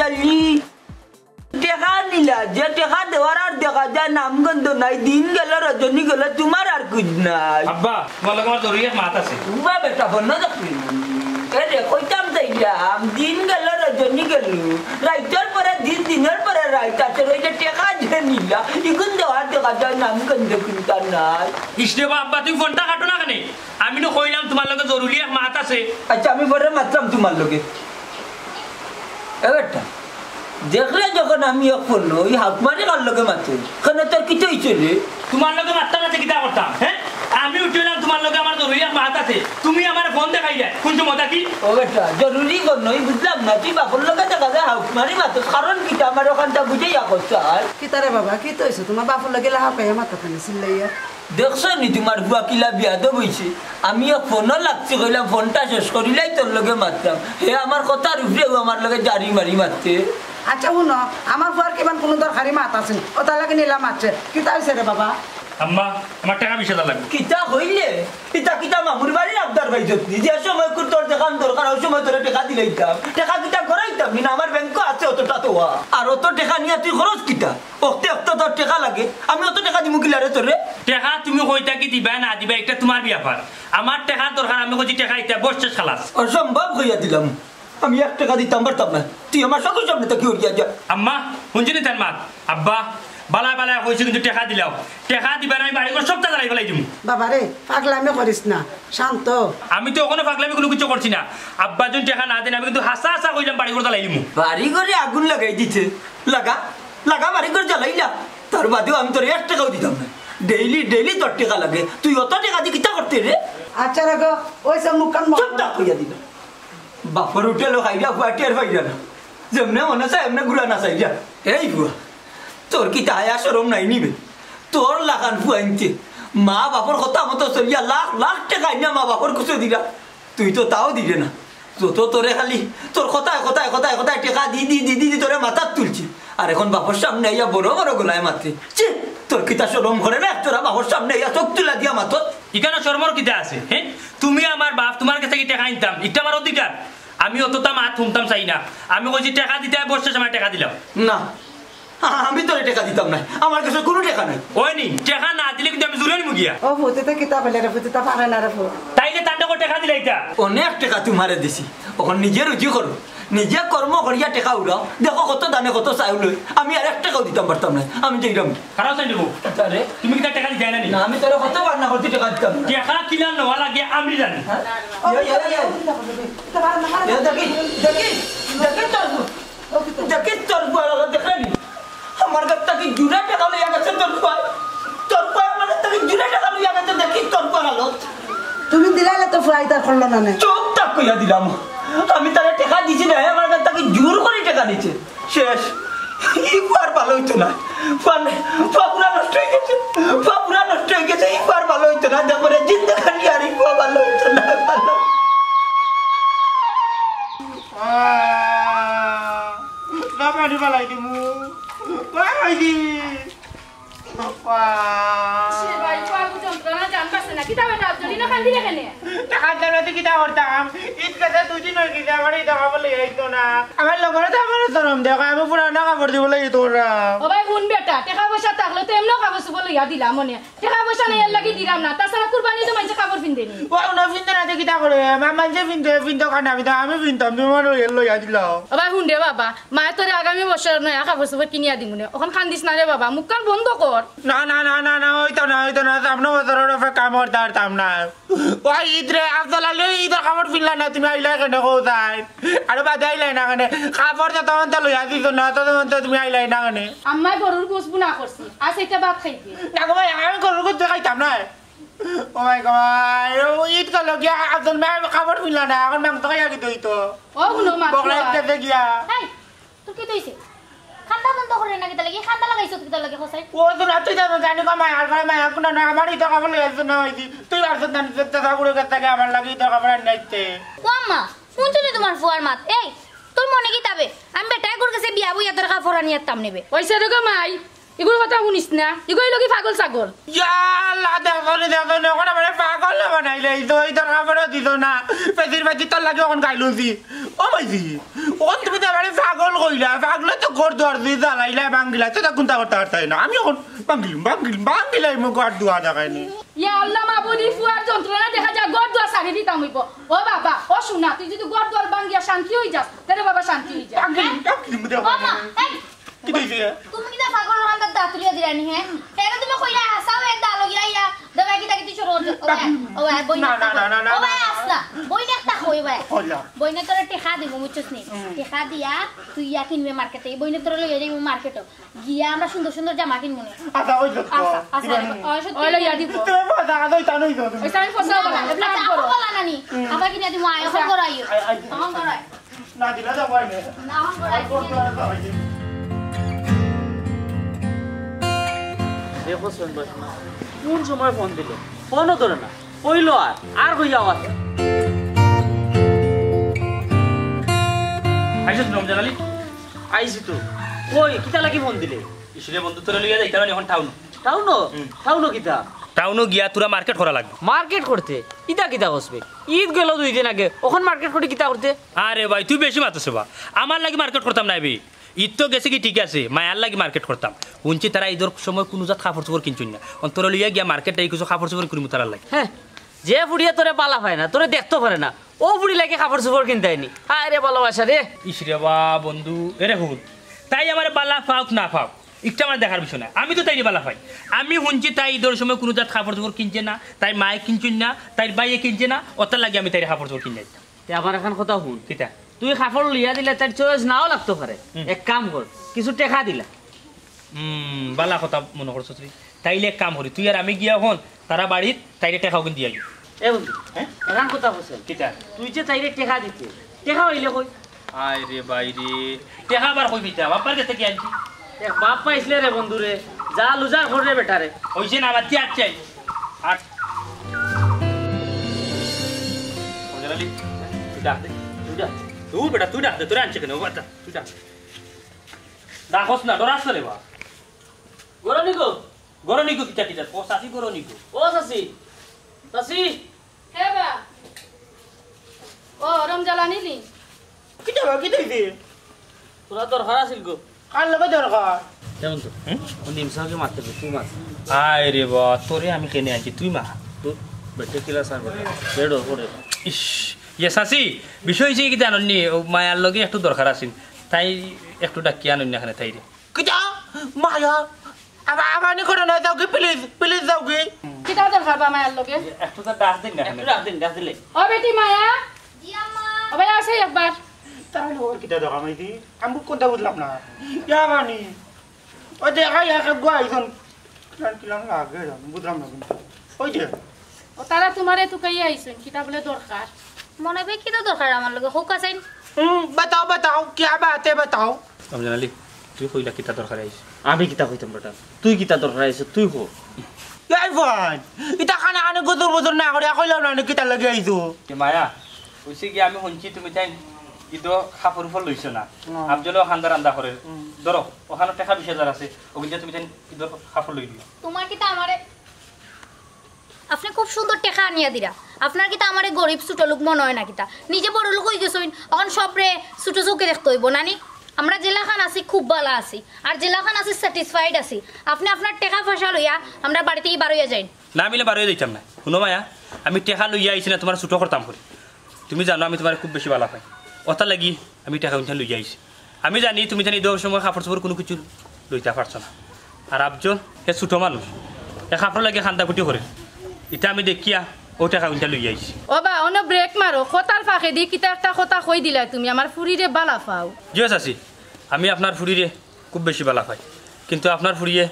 খালি টেকা নিলা যে টেকা দেওয়ার আর দেখা যায় নামগন্ধ নাই দিন গেল রজনী গেল তোমার আর কুਝ নাই আব্বা তোমার লগে আমার জরুরি এক মাত আছে উবা বেটা বন্ন দেখবি এরে কইতাম যাইলাম দিন গেল রজনী গেল রাইতের পরে দিন দিনের পরে রাইত আছে ওই যে টেকা যে নিলা ইগুন দেওয়ার দেখা যায় নামগন্ধ কিন্তু নাই ইসরে আব্বা তুমি ফোনটা কাটো না কেন আমি তো কইলাম তোমার লগে জরুরি এক মাত আছে আচ্ছা আমি পরে মাত্রাম তোমার লগে এ বেটা দেখলে যখন আমি এখন ওই হাত মারি কার লগে মাত্র কেন তোর কিছু হয়েছে রে তোমার লগে মারতাম না কিতা করতাম হ্যাঁ আমি উঠিলাম তোমার লগে আমার জরুরি এক মাত আছে তুমি আমার ফোন দেখাই যায় কোন সময় কি ও বেটা জরুরি কোন নই বুঝলাম না তুই বাপর লগে দেখা যায় হাত মারি মাত্র কারণ কিটা আমার ওখানটা বুঝেই করছে আর কিতা রে বাবা কি তো হইছে তোমার বাপর লগে লাহা পাইয়া মাথা ফেনে সিল্লাইয়া দেখছো নি তোমার বুয়া কিলা বিয়াদ বইছে আমি ফোনও লাগছে কইলাম ফোনটা শেষ করিলাই তোর লগে মারতাম হে আমার কথার উপরে আমার লগে জারি মারি মারতে আচ্ছা শুনো আমার ফুয়ার কিমান কোনো দরকারি মাত আছে ও তার লাগে নিলাম আছে কিতা হইছে রে বাবা আম্মা আমার টাকা 20,000 লাগবে কিতা হইলে কিতা মামুর বাড়ির আবদার ভাই যদি যে সময় তোর দেখান দরকার ওই সময় তোর টাকা দিলাইতাম টাকা কিতা করাইতাম না আমার ব্যাংকও আছে অতটা তো আর অত টাকা নিয়ে তুই খরচ কিতা অক্তে তোর টাকা লাগে আমি অত টাকা দিমু কিলা রে তোরে টাকা তুমি কইতা কি দিবা না দিবা একটা তোমার ব্যাপার আমার টাকা দরকার আমি কইছি টাকা এটা বসছে খালাস অসম্ভব হইয়া দিলাম আমি 1 টাকা দিতাম পারতাম না তুই আমার সকল সামনে তো কি উড়িয়া যা আম্মা শুনছিনি তার মাত আব্বা বালা বালা কইছি কিন্তু টাকা দিলাও টাকা দিবা না আমি বাড়ি করে সবটা দাঁড়াই ফেলাই দিমু বাবা রে পাগলামি করিস না শান্ত আমি তো ওখানে পাগলামি কোনো কিছু করছি না আব্বা যখন টাকা না দেন আমি কিন্তু হাসা হাসা কইলাম বাড়ি করে দাঁড়াই দিমু বাড়ি করে আগুন লাগাই দিছে লাগা বাড়ি করে জ্বালাইলা তার বাদেও আমি তোর 1 টাকাও দিতাম না ডেইলি তোর টাকা লাগে তুই অত টাকা দিয়ে কিতা করতে রে আচ্ছা রাখো ওই সব মুখান চুপটা কইয়া দিল বাপর উঠে লোক আইডিয়া ফুয়া টের পাইয়া না যেমনে মনে চাই এমনি গুলা না চাই যা এই ফুয়া তোর কি তাহায়া সরম নাই নিবে তোর লাগান ফুয়া আনতে মা বাপর কথা মতো চলিয়া লাখ টাকা আইনা মা বাপর কুচে দিলা তুই তো তাও দিবে না যত তোরে খালি তোর কথায় টাকা দি তোরে মাথার তুলছি আর এখন বাপর সামনে আইয়া বড় গোলায় মারতে তোর কিতা সরম করে না তোরা বাপর সামনে আইয়া চোখ তুলা দিয়া মাথত এখানে শর্মর কিতা আছে হ্যাঁ তুমি আমার বাপ তোমার কাছে কি টাকা আনতাম এটা আমার অধিকার আমি অতটা মাত শুনতাম চাই না আমি কইছি টাকা দিতে বসছে সময় টাকা দিলাম না আমি তোরে টাকা দিতাম না আমার কাছে কোনো টাকা নাই ওইনি টাকা না দিলে কিন্তু আমি জুড়ে নিমু গিয়া ও ভূতে তো কিতা বলে রে ভূতে তো পারে না রে তাইলে তান্ডা করে টাকা দিলে এটা অনেক টাকা তোমারে দিছি এখন নিজে রুজি করো নিজে কর্ম করিয়া টাকা উড়াও দেখো কত দানে কত চাউল আমি আর 1 টাকাও দিতাম পারতাম না আমি যাইলাম খারাপ চাই দেবো তুমি কি টাকা দিতে না আমি তোরে কত বান্না করতে টাকা দিতাম না টাকা কিনা নেওয়া লাগে আমি জানি দেখি তোর দেখেনি আমার কাছ থেকে জুড়ে টাকা লইয়া গেছে তোর পায় আমার কাছ থেকে জুড়ে টাকা লইয়া গেছে দেখি তোর পালো তুমি দিলালে তো ফ্রাইটা করলো না চোখ টাক কইয়া দিলাম আমি তারে টাকা দিছি না আমার কাছ থেকে জোর করে টাকা দিছে শেষ আর ভালো হইতো না পুরা নষ্ট হয়ে গেছে আর ভালো হইতো না দেখো রে জিন্দেগানি আর ভালো হইতো না ভালো পানি পালাই দিমু পালাই দি আমার লগরে তো আমার ধরম দেখ আমি পুরানো কাপড় দিব লাগি তোরা ভাই শুন বেটা টাকা পয়সা থাকলে তো এমন কাপড় চোপড় লইয়া দিলাম মনে টাকা পয়সা নাই এর লাগি দিলাম না তাছাড়া কুরবানি তো মানুষ কাপড় পিনদেনি ও না পিনতে না কিটা করে মানুষে পিনতে কানা পিনতে আমি পিনতাম তোমার এর লইয়া দিলাও ভাই শুন রে বাবা মায়ের তোরে আগামী বছর নয়া কাপড় চোপড় কিনিয়া দিম মনে ওখান খান্দিস না রে বাবা মুখ কান বন্ধ কর না হইতো না সামনে বছরের কামড় দাঁড়তাম না ওই ঈদরে আফজলা লই ঈদের কাপড় পিনলা না তুমি আইলা কেন কোথায় আর বাদে আইলাই না কেন কাপড় তো তখন তো লইয়া দিত না তখন তো তুমি আইলাই না কেন আম্মাই গরুর গোসবু না করছি আজ এটা ভাত খাইতে না গো ভাই আমি গরুর গোস খাইতাম না ও মাই গড ঈদ গেল গিয়া আফজল মে কাপড় পিনলা না এখন মাংস খাইয়া গিয়ে দইতো ও শুনো মা বকলা দেখতে গিয়া এই তুই কি দইছে খান্ডা বন্ধ করে না কিতা লাগি খান্ডা লাগাইছ কিতা লাগি খসাই ও তো রাতে যাবে জানি কো মাই আর মাই কোন না আমারই তো কাপড় লইছ না হইতি তুই আর সন্তান যেতে ঠাকুরের কাছে থেকে আমার লাগি তো কাপড় নাইতে ও আম্মা শুনছনি তোমার ফুয়ার মাত এই তোর মনে কি তাবে আমি বেটাই করে কাছে বিয়া বইয়া তোর কাপড় আনিয়া তাম নেবে ওইসে রে গো মাই এগুলো কথা শুনিস না এগুলো লগি পাগল ছাগল ইয়া আল্লাহ দেখো কোন মানে পাগল না বানাইলে এই তো কাপড় দিত না পেদির বাজি তোর লাগি কোন গাইলুছি ও ও মাইজি ও তুমি তো মানে পাগল কইলা পাগলে তো ঘর দুয়ার দিয়ে জ্বালাইলা ভাঙ্গিলা তো কোনটা করতে পারতাই না আমি এখন ভাঙ্গিলাই মো ঘর দুয়ার দেখাইনি ইয়া আল্লাহ মাবুদি ফুয়ার যন্ত্রণা দেখা যায় গড় দুয়ার সারি দিতাম হইব ও বাবা ও শুনা তুই যদি গড় দুয়ার ভাঙ্গিয়া শান্তি হই যাস তাহলে বাবা শান্তি হই যায় মামা এই কি কইছে তুমি কি পাগল রান্দা দাতুলিয়া দিরানি হ্যাঁ কেন তুমি কইরা হাসাও এ দালো গিয়া দাবা কি তাকে তুই ও ভাই বই না ও ভাই আসলা বই একটা কই ভাই বই না তোরে টেকা দিব মুচছ নি টেকা দিয়া তুই ইয়া কিনবে মার্কেটে বই না তোরে লইয়া যাইব মার্কেটে গিয়া আমরা সুন্দর সুন্দর জামা কিনবো না আচ্ছা ওই তো ওই লইয়া দিব তুমি বাদা আদই তা নই তো ওই সাইন ফসা বলা আচ্ছা আপু বলা নানি আবার কিনা দিব আয় এখন করাইও এখন করাই না দিলা যাবো না না এখন করাই দেখো শুনবো কোন সময় ফোন দিল ফোনও ধরে না কইলো আর কই যাওয়া আইসো রমজান আলী আইছি তো কই কিতা লাগি ফোন দিলে ইসরে বন্ধু তোরা লইয়া যাইতাম এখন টাউনো কিতা টাউনও গিয়া তোরা মার্কেট করা লাগবে মার্কেট করতে কিতা কিতা বসবে ঈদ গেল 2 দিন আগে ওখান মার্কেট করে কিতা করতে আরে ভাই তুই বেশি মাতছে বা আমার লাগি মার্কেট করতাম না ভাই ঈদ তো গেছে কি ঠিক আছে মায়ার লাগি মার্কেট করতাম উনছি তারা ঈদের সময় কোনো জাত কাপড় চোপড় কিনছুন না অন্তর লইয়া গিয়া মার্কেটে কিছু কাপড় চোপড় করিম তারা লাগে হ্যাঁ যে বুড়িয়া তোরে পালা পায় না তোরে দেখতে পারে না ও বুড়ি লাগে কাপড় চোপড় কিনতে আইনি আরে ভালোবাসা রে ইসরে বা বন্ধু এরে হুন তাই আমার বালা পাওক না পাওক একটা আমার দেখার বিষয় না আমি তো তাই বালা পাই আমি শুনছি তাই ঈদের সময় কোনো জাত কাপড় চোপড় কিনছে না তাই মায়ে কিনছুন না তাই বাইয়ে কিনছে না ওটার লাগে আমি তাই কাপড় চোপড় কিনে যাইতাম আমার এখন কথা শুন কিতা তুই কাপড় লিয়া দিলে তার চয়েস নাও লাগতে পারে এক কাম কর কিছু টেকা দিলা বালা কথা মনে করছো তুই তাইলে এক কাম করি তুই আর আমি গিয়া হন তারা বাড়িত তাইলে টেকাও কিন দিয়া এ বন্ধু এখন কথা বলছেন কিতা তুই যে তাইলে টেকা দিতে টেকা হইলে কই আয় রে ভাই রে টেকা বার কই বিতা বাপার কাছে কি আনছি এক বাপ পাইছিলে রে বন্ধু রে যা লুজার করে বেটারে হইছে না আমার তিয়ার চাই আর জানালি তুই ডাক দে তুই বেটা তুই ডাক দে তোরা আনছে কেন বাতা তুই ডাক ডাকস না ডরাস রে বা গরনিকো কিতা কিতা পসাসি গরনিকো ও সাসি সাসি হে বা ও রমজান আনিলি কিটা দিদি তোরা দরকার আছিল গো কার লগে দরকার যেমন তো ও নিমসাকে মারতে তুই মার আয় রে বা তোরে আমি কেনে আনছি তুই মা তুই বেটে কিলা সার বেড়ো করে ইস ইয়ে সাসি বিষয় হয়েছে কি জানি মায়ার লগে একটু দরকার আছিল তাই একটু ডাকি আনুন এখানে তাই রে কিটা মায়া আবানি করে না যাও কি প্লিজ যাও কি কিটা দরকার বা মায়ের লগে একটু তো ডাক দিন না একটু ডাক দিলে ও বেটি মায়া জি আম্মা ও ভাই আসে একবার তাহলে ওর কিটা দরকার মাইদি আমি কোনটা বুঝলাম না ইয়া বানি ও দেখা এক গাইছন কিলাম লাগে বুঝলাম না কিন্তু ওই যে ও তারা তোমারে তুকাই আইছেন কিটা বলে দরকার মনে ভাই কিটা দরকার আমার লগে হোক আছেন बताओ क्या बात है बताओ রমজান আলী তুই কইলা কিতা দরকার আইছে আমি কিতা কইতাম বেটা তুই কিতা দরকার আইছ তুই কো यार भाई इता खाना खाने को दूर ना করে কইলাম না কিটা লাগি আইছো মায়া কইছে কি আমি শুনছি তুমি তাই ইদো খাফর ফল লইছো না আবজলো খান্দার আন্দা করে ধরো ওখানে টাকা 20000 আছে ওগুলো তুমি তাই ইদো খাফর লই দিও তোমার কি তা আমারে আপনি খুব সুন্দর টেকা আনিয়া দিরা আপনার কি তা আমারে গরিব ছোট লোক মনে হয় না কিতা নিজে বড় লোক হই গেছইন এখন সবরে ছোট চোখে দেখতে হইব নানি আমরা জেলাখান আছি খুব ভালো আছি আর জেলাখান আছি স্যাটিসফাইড আছি আপনি আপনার টাকা পয়সা লইয়া আমরা বাড়ি থেকে বার হইয়া যাইন না মিলে বার হয়ে যাইতাম না শুনো মায়া আমি টাকা লইয়া আইছি না তোমার ছোট করতাম করি তুমি জানো আমি তোমার খুব বেশি ভালো পাই ওটা লাগি আমি টাকা উঠা লইয়া আইছি আমি জানি তুমি জানি ঈদের সময় কাপড় চোপড় কোনো কিছু লইতে পারছো না আর আবজন হে ছোট মানুষ এ কাপড় লাগে খান্দা কুটি করে এটা আমি দেখিয়া ও টাকা উঠা লইয়া আইছি ও বা অন্য ব্রেক মারো খতার ফাঁকে দি কিতা একটা কথা কই দিলা তুমি আমার ফুরিরে বালা পাও জিও চাচি আমি আপনার ফুরিরে খুব বেশি বালা পাই কিন্তু আপনার ফুরিয়ে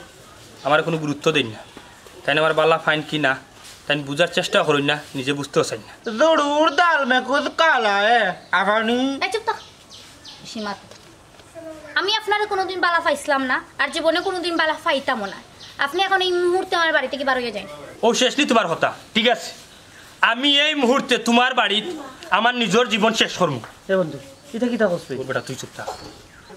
আমার কোনো গুরুত্ব দেন না তাই আমার বালা ফাইন কি না তাই বুঝার চেষ্টা করুন না নিজে বুঝতেও চাই না जरूर दाल में कुछ काला है আবানি এই চুপ থাক সীমাত আমি আপনারে কোনোদিন বালা পাইছিলাম না আর জীবনে কোনোদিন বালা পাইতামও না আপনি এখন এই মুহূর্তে আমার বাড়ি থেকে বার হয়ে যান ও শেষ নি তোমার কথা ঠিক আছে আমি এই মুহূর্তে তোমার বাড়িত আমার নিজের জীবন শেষ করবো এ বন্ধু কিতা কিতা কইছ ও বেটা তুই চুপ থাক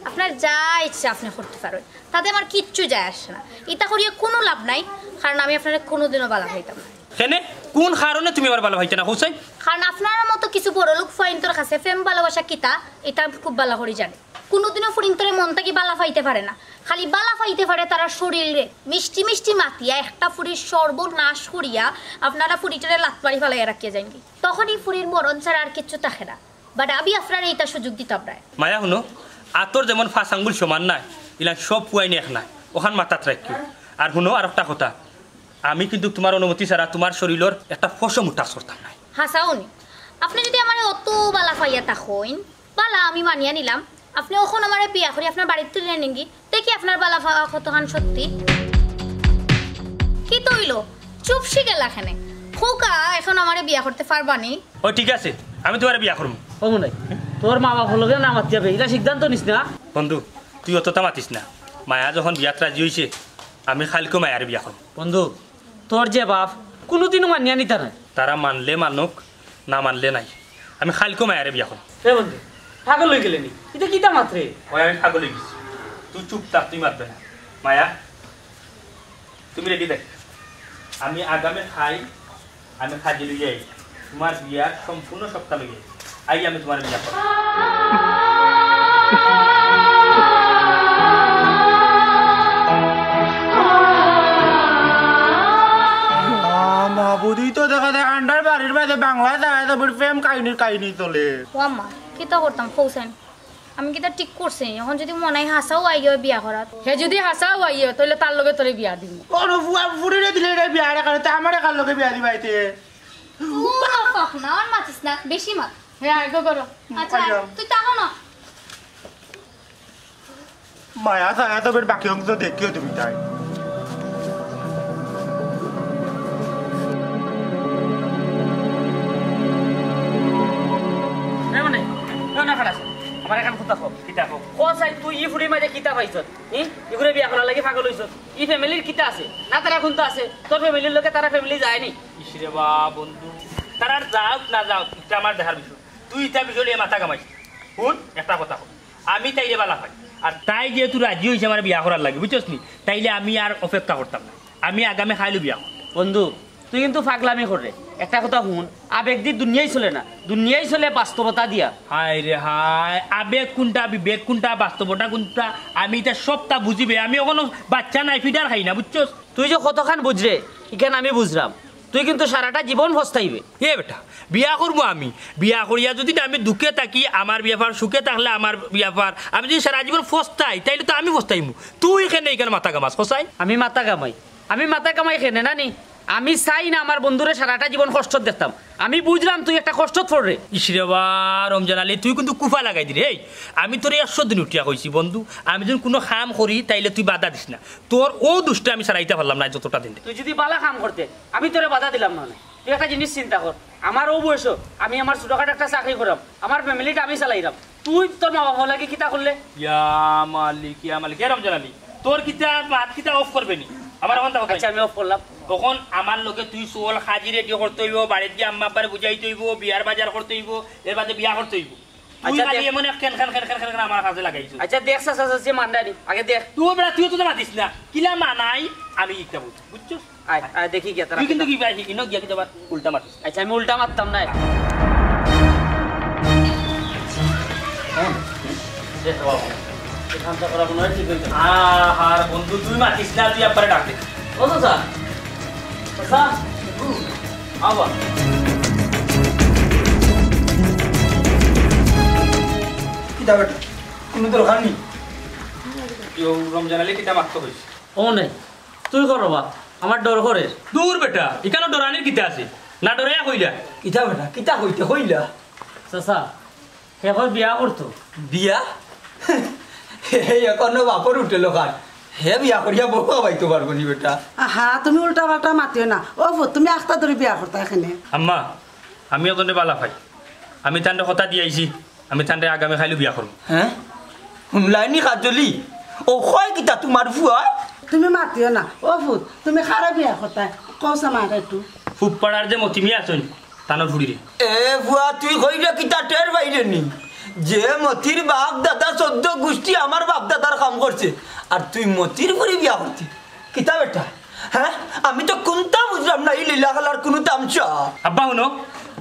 আপনার যা ইচ্ছা আপনি করতে পারেন তাতে আমার কিচ্ছু যায় আসে না এটা করিয়ে কোনো লাভ নাই কারণ আমি আপনার কোনোদিনও বালা পাইতাম না কেনে কোন কারণে তুমি আমার ভালো ভাইতে না হোসাই কারণ আপনার মতো কিছু বড় লোক ফরিন্তর কাছে প্রেম ভালোবাসা কিতা এটা খুব ভালো করে জানে কোনোদিনও ফরিন্তরে মন থেকে বালা ফাইতে পারে না খালি বালা ফাইতে পারে তারা শরীরে মিষ্টি মিষ্টি মাতিয়া একটা ফুরির সর্বনাশ করিয়া আপনারা ফুরিটারে লাতমারি ফেলাইয়া রাখিয়া যান তখনই ফুরির মরণ ছাড়া আর কিচ্ছু থাকে না বাট আমি আপনার এইটা সুযোগ দিতাম না মায়া শুনো আতর যেমন ফাঁস আঙ্গুল সমান নাই ইলা সব পুয়াইনি এক নাই ওখান মাথাত রাখিও আর শুনো আর একটা কথা আমি কিন্তু তোমার অনুমতি ছাড়া তোমার শরীরের একটা ফসম টাচ করতাম না হাসাউনি আপনি যদি আমার অত বালা পাইয়া থাকেন বালা আমি মানিয়া নিলাম আপনি ওখানে আমার বিয়া করি আপনার বাড়িতে তুলে নেঙ্গি দেখি আপনার বালা কতখান সত্যি কি তৈল চুপ শিখেলা খানে খোকা এখন আমার বিয়া করতে পারবানি ও ঠিক আছে আমি তোমার বিয়া করবো ও মনে তোর মা বাবা লোকে না মাতি যাবে এটা সিদ্ধান্ত নিস না বন্ধু তুই অতটা মাতিস না মায়া যখন বিয়াত রাজি হয়েছে আমি খালকে মায়ার বিয়া করবো বন্ধু তোর যে বাপ কোনোদিনও মানিয়া নিতা নাই তারা মানলে মানুক না মানলে নাই আমি খালকে মায়ার বিয়া করবো এ বন্ধু পাগল হয়ে গেলেনি এটা কিতা মাত্রে ওই আমি পাগল হয়ে গেছি তুই চুপ থাক তুই মারবে না মায়া তুমি রেডি দেখ আমি আগামী খাই আমি খাজি লই যাই তোমার বিয়ার সম্পূর্ণ সপ্তাহ লই যাই আই আমি তোমার বিয়া করব মাহবুদি তো দেখা যায় আন্ডার বাড়ির বাদে বাংলা যায় তো প্রেম কাহিনী চলে ও আম্মা কিতা করতাম কৌছেন আমি কিতা ঠিক করছি এখন যদি মনে হয় হাসাও আইয় বিয়া করাত হে যদি হাসাও আইয়ে তাহলে তার লগে তোরে বিয়া দিব কোনো ফুরিরে দিলে এটা বিয়া রে কারণে আমার কার লোকে বিয়া দিবাইতে না আর মাতিস না বেশি মাত হে আগে করো আচ্ছা তুই তাহো না মায়া ছায়া তো বাকি অংশ দেখিও তুমি তাই আমার এখন কথা কও কিতা কও ও চাই তুই ই ফুড়ি মাঝে কিতা পাইছ ইগুরে বিয়া করার লাগি পাগল হইছ ই ফ্যামিলির কিতা আছে না তারা কোন তো আছে তোর ফ্যামিলির লোকে তারা ফ্যামিলি যায়নি ইসরে বা বন্ধু তারা যাও না যাও এটা আমার দেখার বিষয় তুই এটা বিষয় নিয়ে মাথা কামাইছ শুন একটা কথা কও আমি তাইলে বালা পাই আর তাই যেহেতু রাজি হয়েছে আমার বিয়া করার লাগে বুঝছস নি তাইলে আমি আর অপেক্ষা করতাম না আমি আগামী খাইলো বিয়া বন্ধু তুই কিন্তু ফাগলামি করে একটা কথা শুন আবেগ দিয়ে দুনিয়াই চলে না দুনিয়াই চলে বাস্তবতা দিয়া হাই রে হাই আবেগ কোনটা বিবেক কোনটা বাস্তবতা কোনটা আমি এটা সবটা বুঝিবে আমি ওখানে বাচ্চা নাই ফিডার খাই না বুঝছস তুই যে কতখান বুঝরে এখানে আমি বুঝলাম তুই কিন্তু সারাটা জীবন ফস্তাইবে এ বেটা বিয়া করবো আমি বিয়া করিয়া যদি আমি দুঃখে থাকি আমার বিয়াপার সুখে থাকলে আমার বিয়াপার আমি যদি সারা জীবন ফস্তাই তাইলে তো আমি ফস্তাইমু তুই এখানে মাথা কামাস ফসাই আমি মাথা কামাই খেনে না নি আমি চাই না আমার বন্ধুরে সারাটা জীবন কষ্ট দেখতাম আমি বুঝলাম তুই একটা কষ্ট পড়রে ইসরে বা রমজান আলী তুই কিন্তু কুফা লাগাই দিলি এই আমি তোর 100 দিন উঠিয়া কইছি বন্ধু আমি যদি কোনো কাম করি তাইলে তুই বাধা দিস না তোর ও দুষ্ট আমি সারাইতে পারলাম না যতটা দিন তুই যদি বালা কাম করতে আমি তোরে বাধা দিলাম না তুই একটা জিনিস চিন্তা কর আমার ও বয়স আমি আমার ছোটখাটো একটা চাকরি করাম আমার ফ্যামিলিটা আমি চালাইলাম তুই তোর মা বাবা লাগে কিতা করলে ইয়া মালিক রমজান আলী তোর কিতা হাত কিতা অফ করবে নি আমার এখন আচ্ছা আমি অফ করলাম তখন আমার লোকে তুই চল হাজি রেডি করতে হইব বাড়িতে গিয়ে আম্মা আব্বারে বুঝাইতে হইব বিয়ার বাজার করতে হইব এর বাদে বিয়া করতে হইব আচ্ছা এমন কেন আমার কাজে লাগাইছো আচ্ছা দেখ সে মান্ডারি আগে দেখ তুই তো মাতিস না কিলা মানাই আমি ইটা বুঝছো দেখি কে তুই কিন্তু কি ভাই ইনো গিয়া কিটা উল্টা মাতিস আচ্ছা আমি উল্টা মারতাম না বন্ধু তুই মাতিস না তুই আব্বারে ডাক দে ও চাচা চাচা আবা কিতা বেটা কোনো দরকার নেই রমজান আলী কিতা মারতে হয়েছে ও নেই তুই করবা আমার ডর করে দূর বেটা এখানে ডরানির কিতা আছে না ডরে কইলা কিতা বেটা কিতা কইতে কইলা চাচা এখন বিয়া করতো বিয়া এখনো বাপর উঠে লোকাল হে বিয়া করিয়া বউ পাইতে পারবো নি বেটা আহা তুমি উল্টা পাল্টা মাতিও না ও তুমি আখটা ধরে বিয়া করতা এখানে আম্মা আমি ওখানে বালা পাই আমি তান্ডে কথা দিয়ে আইছি আমি তান্ডে আগামী খাইলে বিয়া করবো হ্যাঁ শুনলাইনি কাজলি ও কয় কিতা তোমার ফুয়া তুমি মাতিও না ও ভূত তুমি খারাপ বিয়া করতা কৌসা মার একটু ফুপ পাড়ার যে মতিমি আছেন তানোর ফুড়ি এ ফুয়া তুই কইলে কিতা টের বাইরে নি যে মতির বাপ দাদা 14 গোষ্ঠী আমার বাপ দাদার কাম করছে আর তুই মতির ফুরি বিয়া করতে কিতা বেটা হ্যাঁ আমি তো কোনটা বুঝলাম সামনে এই লীলা খেলার কোনো তামসা আব্বা শুনো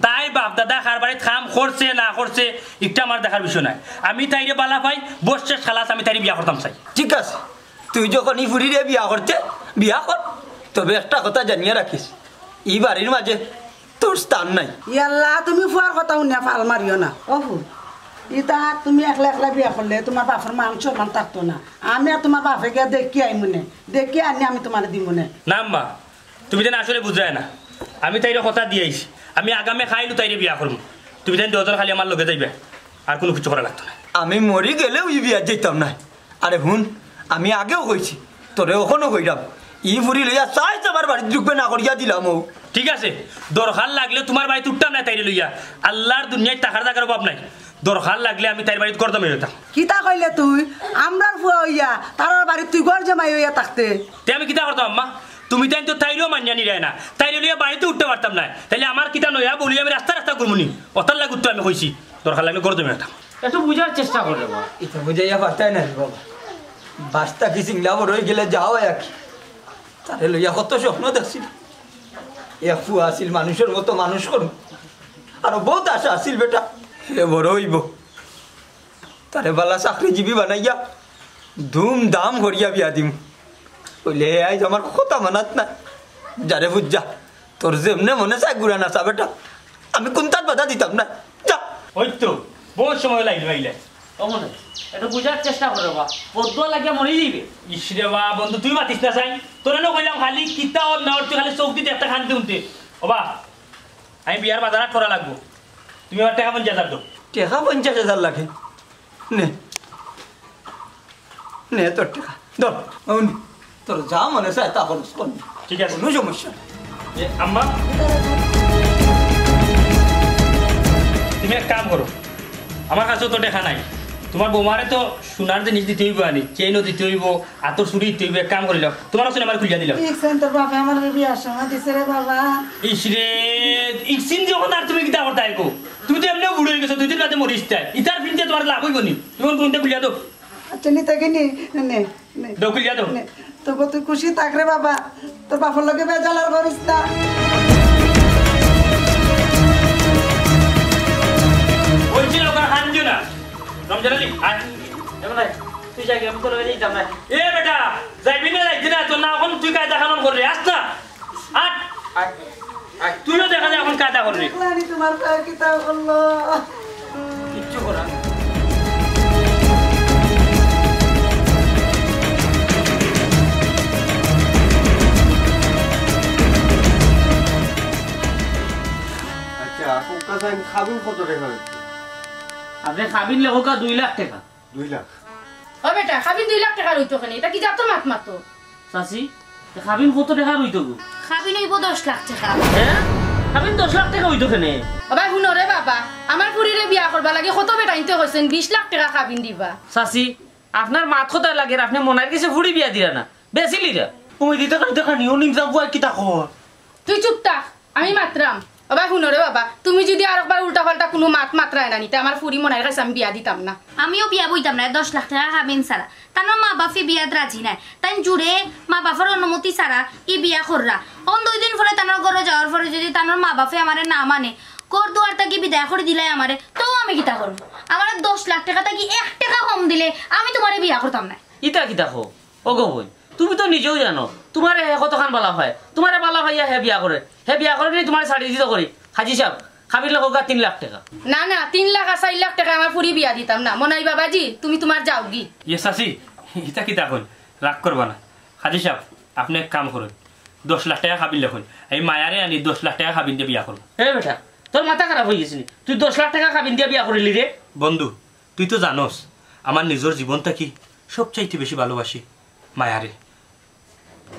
তাই বাপ দাদা খার বাড়িতে খাম করছে না করছে একটা আমার দেখার বিষয় নাই আমি তাইরে বালা পাই বসছে খালাস আমি তাইরে বিয়া করতাম চাই ঠিক আছে তুই যখন ই ফুরিরে বিয়া করতে বিয়া কর তবে একটা কথা জানিয়ে রাখিস ই বাড়ির মাঝে তোর স্থান নাই ইয়াল্লা তুমি ফুয়ার কথা শুনিয়া ফাল মারিও না ও ফুল ইতা তুমি একলা একলা বিয়া করলে তোমার বাপের মান সম্মান থাকতো না আমি আর তোমার বাপেকে দেখি আই মনে দেখি আনি আমি তোমার দিব মনে না আম্মা তুমি যেন আসলে বুঝায় না আমি তাইরে কথা দিয়েছি আমি আগামে খাইলু তাইরে বিয়া করবো তুমি যেন দুজন খালি আমার লগে যাইবে আর কোনো কিছু করা লাগতো না আমি মরি গেলেও ই বিয়া যেতাম না আরে হুন আমি আগেও কইছি তোরে ওখানেও কইরাম ই ফুরি লইয়া চাই আমার বাড়িতে ঢুকবে না করিয়া দিলাম ও ঠিক আছে দরকার লাগলে তোমার বাড়িতে উঠতাম না তাইরে লইয়া আল্লাহর দুনিয়ায় টাকার জায়গার অভাব নাই দরকার লাগলে আমি তাইর বাড়িতে করতাম হইতাম কিতা কইলে তুই আমরার ফুয়া হইয়া তার বাড়ি তুই ঘর জামাই হইয়া থাকতে তে আমি কিতা করতাম আম্মা তুমি তাই তো তাইরেও মানিয়া নিরায় না তাইরে লইয়া বাড়িতে উঠতে পারতাম না তাইলে আমার কিতা নয়া বলি আমি রাস্তা রাস্তা ঘুরমুনি অতার লাগুত আমি কইছি দরকার লাগলে করতাম হইতাম একটু বুঝার চেষ্টা করে বাবা এটা বুঝাইয়া পারতাই না বাবা বাস্তা কি সিংলা বড় হয়ে গেলে যাও এক তারে লইয়া কত স্বপ্ন দেখছিল এক ফুয়া আসিল মানুষের মতো মানুষ করুন আরো বহুত আশা আসিল বেটা হে বড় হইব তারে বালা চাকরিজীবী বানাইয়া ধুমধাম করিয়া বিয়া দিম বলে হে আইজ আমার কথা মানাত না যারে বুঝা তোর যেমনে মনে চাই গুড়া নাচা বেটা আমি কোনটার বাধা দিতাম না যা ওই তো বহুত সময় লাগবে আইলে অমনে একটু বুঝার চেষ্টা করে বাবা বদুয়া লাগিয়া মরে যাইবে ইসরে বা বন্ধু তুই মাতিস না চাই তোরা না কইলাম খালি কিতা ওর না তুই খালি চৌক দিতে একটা খানতে উনতে ওবা আমি বিয়ার বাজার করা লাগবো তুমি আমার টাকা 50,000 দাও টাকা 50,000 লাগে নে নে তোর টাকা ধর তোর যা মনে চায় তা খরচ কর ঠিক আছে কোনো সমস্যা আম্মা তুমি এক কাম করো আমার কাছেও তো টাকা নাই তোমার বৌমারে তো সোনার জিনিস দিতে হইব আনি চেইনও দিতে হইব আতর চুরি দিতে হইব এক কাম করিলাম তোমার কাছে আমার খুলিয়া দিলাম তোর বাবা আমার বিয়ার সময় দিছে রে বাবা ইসরে ইসিন যখন আর তুমি কিতা করতে আইকো তুমি তো এমনিও বুড়ো হয়ে গেছো 2 দিন বাদে মরিস তাই ইতার ফিনতে তোমার লাভ হইব নি তুমি কোনটা খুলিয়া দাও আচ্ছা নি তাকে নে নে দাও খুলিয়া দাও তবু তুই খুশি থাক রে বাবা তোর বাপর লগে বেজালার করিস না বলছিল ওখানে হানজো না রমজান আলী আয় এমন তুই যাই আমি তোর লগে যাইতাম না এ বেটা যাইবি না যাইতি না তোর না এখন তুই কায়দা খানন করবি আস না আট তুইও দেখা যায় এখন কায়দা করবি তোমার কিতা করলো কিচ্ছু করা খাবিন কত টাকা আপনি খাবিন লেখা 2 লাখ টাকা 2 লাখ ও বেটা খাবিন 2 লাখ টাকা রইতো খানি এটা কি যাতো মাত মাতো চাচি খাবিন কত টাকা রইতো গো খাবি নইব 10 লাখ টাকা হ্যাঁ খাবিন 10 লাখ টাকা হইতো কেনে বাবা শুনো রে বাবা আমার পুরিরে বিয়া করবা লাগে কত বেটা ইনতে কইছেন 20 লাখ টাকা খাবিন দিবা চাচি আপনার মাত কথা লাগে আপনি মনার কাছে ফুড়ি বিয়া দিরা না বেশি লিরা তুমি দিতে দেখা নিও নিম যাবো আর কিতা কর তুই চুপ থাক আমি মাত্রাম বাবা শুনো রে বাবা তুমি যদি আরেকবার উল্টা পাল্টা কোনো মাত্রায় না নিতে আমার ফুরি মনার কাছে আমি বিয়া দিতাম না আমিও বিয়া বইতাম না 10 লাখ টাকা খাবেন সারা তার মা বাপে বিয়াত রাজি নাই তাই জুড়ে মা বাপের অনুমতি সারা ই বিয়া কররা অন 2 দিন পরে তার ঘরে যাওয়ার পরে যদি তার মা বাপে আমারে না মানে কোর দুয়ার তাকে বিদায় করে দিলে আমারে তো আমি কিতা করব আমার 10 লাখ টাকা তাকি 1 টাকা কম দিলে আমি তোমারে বিয়া করতাম না ইতা কিতা কো ও গো বই তুমি তো নিজেও জানো তোমার কতখান বালা হয় তোমার বালা ভাইয়া হে বিয়া করে নি তোমার শাড়ি দিতে করি হাজি সাহেব খাবির লোক 3 লাখ টাকা না না 3 লাখ আর 4 লাখ টাকা আমার পুরি বিয়া দিতাম না মনাই বাবাজি তুমি তোমার যাও গি ইয়ে চাচি ইতা কিতা কইন রাগ করবা না হাজি সাহেব আপনি এক কাম করুন 10 লাখ টাকা খাবিন লেখুন এই মায়ারে আনি 10 লাখ টাকা খাবিন দিয়ে বিয়া করুন হে বেটা তোর মাথা খারাপ হয়ে গেছিনি তুই 10 লাখ টাকা খাবিন দিয়ে বিয়া করিলি রে বন্ধু তুই তো জানোস আমার নিজের জীবনটা কি সবচাইতে বেশি ভালোবাসি মায়ারে